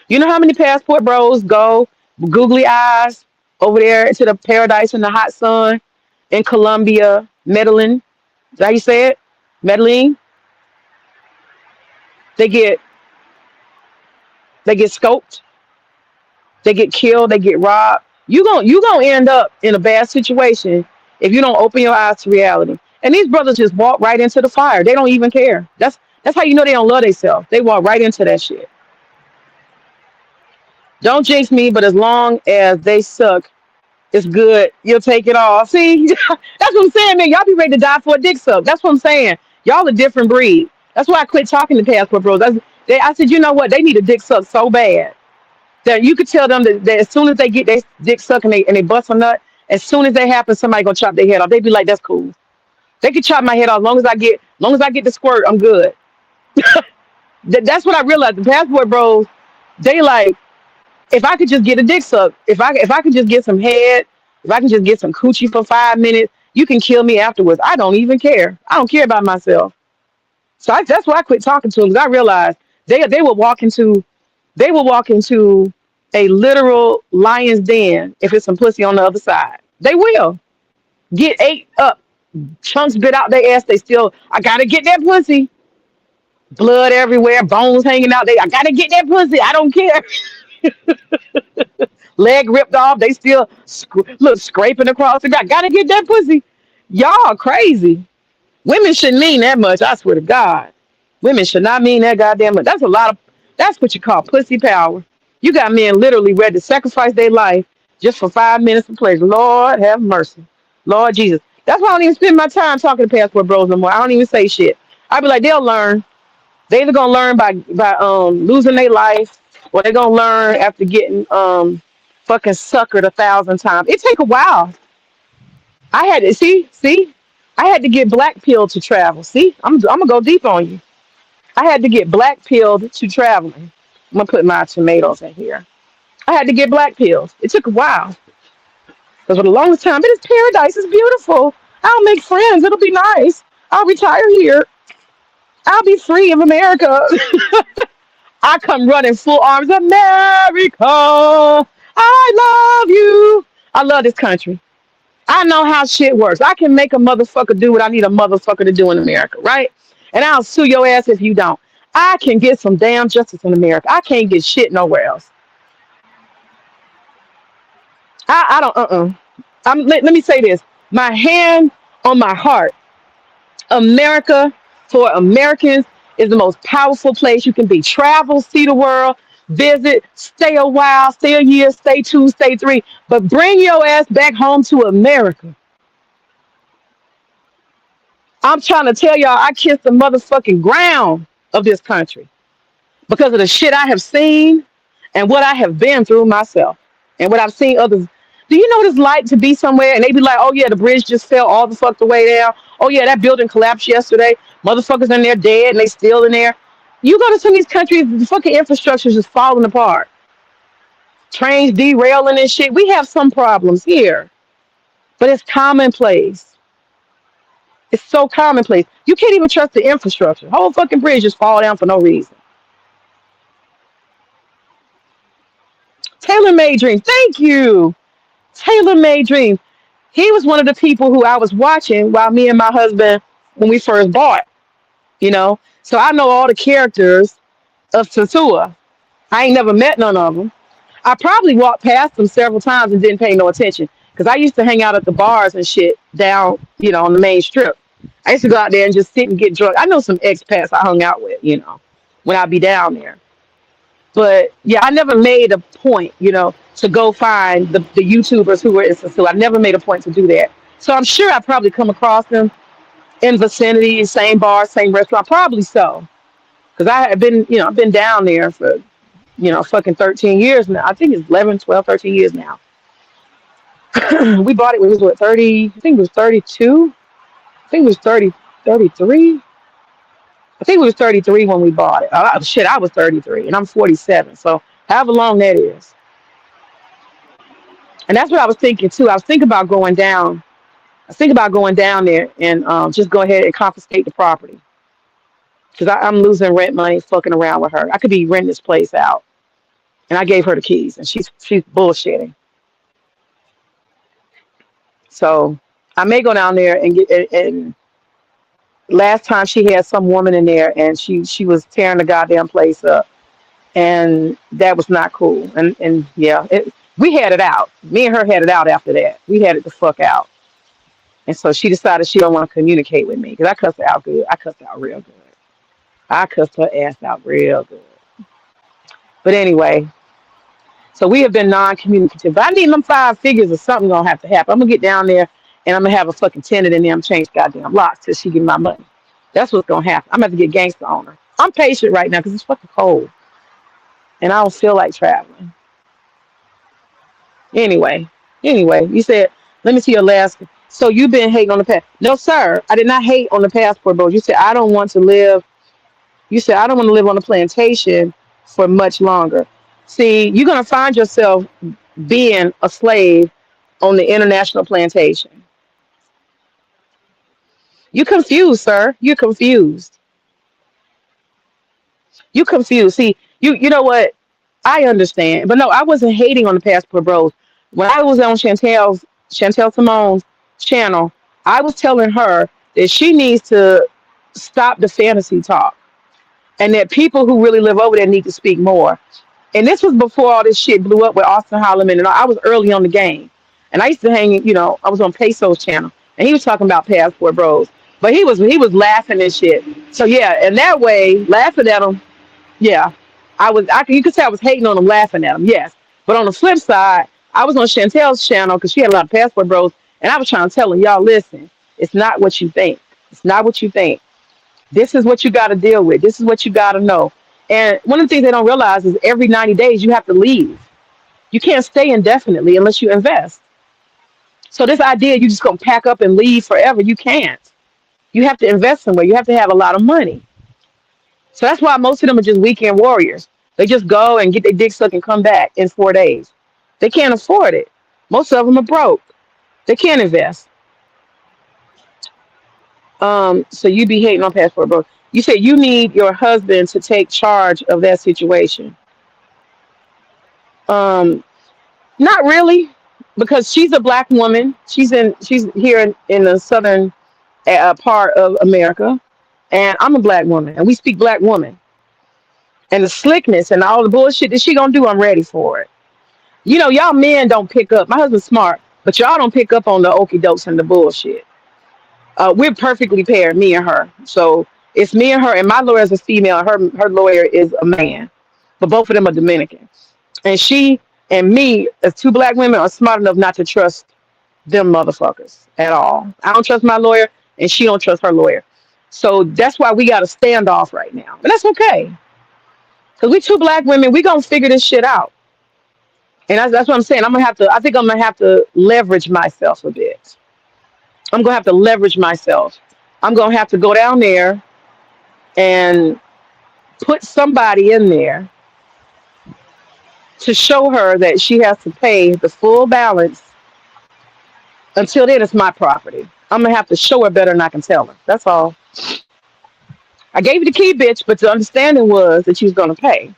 You know how many passport bros go googly eyes over there into the paradise in the hot sun in Colombia, Medellin. Is that how you say it? Medellin. They get they get scoped. They get killed. They get robbed. You gonna end up in a bad situation if you don't open your eyes to reality. And these brothers just walk right into the fire. They don't even care. That's how you know they don't love themselves. They walk right into that shit. Don't jinx me, but as long as they suck, it's good. You'll take it all. See, that's what I'm saying, man. Y'all be ready to die for a dick suck. That's what I'm saying. Y'all a different breed. That's why I quit talking to passport bros. I said, you know what? They need a dick suck so bad that you could tell them that as soon as they get their dick sucked and they bust a nut, as soon as they happen, somebody gonna chop their head off. They be like, that's cool. They can chop my head off as long as I get the squirt, I'm good. That's what I realized. The passport bros, they like, if I could just get a dick suck, if I could just get some head, if I can just get some coochie for 5 minutes, you can kill me afterwards. I don't even care. I don't care about myself. So that's why I quit talking to them because I realized they would walk into a literal lion's den if it's some pussy on the other side. They will get ate up, chunks bit out their ass. They still, I gotta get that pussy. Blood everywhere, bones hanging out. I gotta get that pussy. I don't care. Leg ripped off. They still look scraping across the ground. Gotta get that pussy. Y'all crazy. Women shouldn't mean that much. I swear to God. Women should not mean that goddamn much. That's what you call pussy power. You got men literally ready to sacrifice their life just for 5 minutes of pleasure. Lord have mercy. Lord Jesus. That's why I don't even spend my time talking to passport bros no more. I don't even say shit. I be like, they'll learn. They either gonna learn by losing their life, or they're gonna learn after getting fucking suckered 1,000 times. It take a while. I had to see. I had to get black pilled to travel. See, I'm gonna go deep on you. I had to get black pilled to traveling. I'm gonna put my tomatoes in here. I had to get black pilled. It took a while because for the longest time, it is paradise. It's beautiful. I'll make friends. It'll be nice. I'll retire here. I'll be free of America. I come running full arms, America. I love you. I love this country. I know how shit works. I can make a motherfucker do what I need a motherfucker to do in America, right? And I'll sue your ass if you don't. I can get some damn justice in America. I can't get shit nowhere else. I don't, let me say this. My hand on my heart. America for Americans is the most powerful place you can be. Travel, see the world, visit, stay a while, stay a year, stay two, stay three, but bring your ass back home to America. I'm trying to tell y'all, I kiss the motherfucking ground of this country because of the shit I have seen and what I have been through myself and what I've seen others. Do you know what it's like to be somewhere and they be like, oh yeah, the bridge just fell all the fuck the way down. Oh yeah, that building collapsed yesterday. Motherfuckers in there dead and they still in there. You go to some of these countries, the fucking infrastructure is just falling apart. Trains derailing and shit. We have some problems here, but it's commonplace. It's so commonplace. You can't even trust the infrastructure. Whole fucking bridge just fall down for no reason. Taylor Made Dreams. Thank you. Taylor Made Dreams. He was one of the people who I was watching while me and my husband, when we first bought, you know. So I know all the characters of Tatua. I ain't never met none of them. I probably walked past them several times and didn't pay no attention because I used to hang out at the bars and shit down, on the main strip. I used to go out there and just sit and get drunk. I know some expats I hung out with, when I'd be down there. But yeah, I never made a point, to go find the YouTubers who were in Sicily. I never made a point to do that. So I'm sure I probably come across them in vicinity, same bar, same restaurant. Probably so. Because I have been, I've been down there for, fucking 13 years now. I think it's 11, 12, 13 years now. We bought it when it was, what, 30, I think it was 32. I think it was 30, 33. I think it was 33 when we bought it. Shit, I was 33 and I'm 47. So however long that is. And that's what I was thinking too. I was thinking about going down. I was thinking about going down there and just go ahead and confiscate the property. Because I'm losing rent money fucking around with her. I could be renting this place out. And I gave her the keys and she's bullshitting. So I may go down there and get and last time she had some woman in there and she was tearing the goddamn place up. And that was not cool. And yeah, we had it out. Me and her had it out after that. We had it the fuck out. And so she decided she don't want to communicate with me because I cussed her out good. I cussed her out real good. I cussed her ass out real good. But anyway, so we have been non-communicative. But I need them 5 figures or something gonna have to happen. I'm gonna get down there and I'm gonna have a fucking tenant in there. I'm change goddamn locks till she give me my money. That's what's gonna happen. I'm gonna have to get gangster on her. I'm patient right now because it's fucking cold. And I don't feel like traveling. Anyway, you said, let me see your last. So you've been hating on the past. No, sir. I did not hate on the passport, bro. You said, I don't want to live. You said, I don't want to live on a plantation for much longer. See, you're going to find yourself being a slave on the international plantation. You're confused, sir. You're confused. You confused. See, you know what? I understand. But no, I wasn't hating on the passport bros. When I was on Chantel Simone's channel, I was telling her that she needs to stop the fantasy talk. And that people who really live over there need to speak more. And this was before all this shit blew up with Austin Holloman. And I was early on the game. And I used to hang, I was on Peso's channel. And he was talking about passport bros. But he was laughing and shit. So yeah, and that way, laughing at him, yeah. You could say I was hating on him, laughing at him, yes. But on the flip side, I was on Chantel's channel because she had a lot of passport bros. And I was trying to tell her, y'all, listen, it's not what you think. It's not what you think. This is what you got to deal with. This is what you got to know. And one of the things they don't realize is every 90 days you have to leave. You can't stay indefinitely unless you invest. So this idea you just gonna pack up and leave forever, you can't. You have to invest somewhere. You have to have a lot of money. So that's why most of them are just weekend warriors. They just go and get their dick sucked and come back in 4 days. They can't afford it. Most of them are broke. They can't invest. So you be hating on passport bro. You said you need your husband to take charge of that situation. Um, Not really, because she's a black woman. She's here in the southern part of America, and I'm a black woman, and we speak black woman. And the slickness and all the bullshit that she gonna do, I'm ready for it. You know, y'all men don't pick up. My husband's smart, but y'all don't pick up on the okey dokes and the bullshit. We're perfectly paired, me and her. So it's me and her, and my lawyer is a female. Her lawyer is a man, but both of them are Dominican. And she and me, as two black women, are smart enough not to trust them motherfuckers at all. I don't trust my lawyer, and she don't trust her lawyer. So that's why we got a standoff right now, but that's okay, because we two black women, we gonna figure this shit out. And that's what I'm saying. I'm gonna have to. I think I'm gonna have to leverage myself a bit. I'm gonna have to leverage myself. I'm gonna have to go down there and put somebody in there to show her that she has to pay the full balance. Until then, it's my property. I'm gonna have to show her better than I can tell her. That's all. I gave you the key, bitch, but the understanding was that she was gonna pay.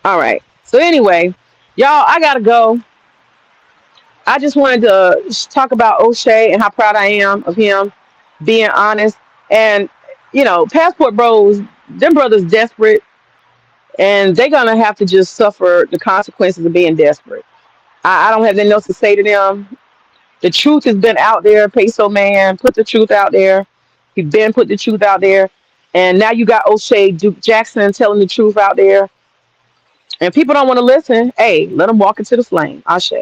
All right. So anyway, y'all, I gotta go. I just wanted to talk about O'Shea and how proud I am of him being honest. And Passport Bros, them brothers desperate, and they're gonna have to just suffer the consequences of being desperate. I don't have anything else to say to them. The truth has been out there. Peso Man put the truth out there. He been put the truth out there. And now you got O'Shea Duke Jackson telling the truth out there. And people don't want to listen. Hey, let them walk into the flame. Ashe.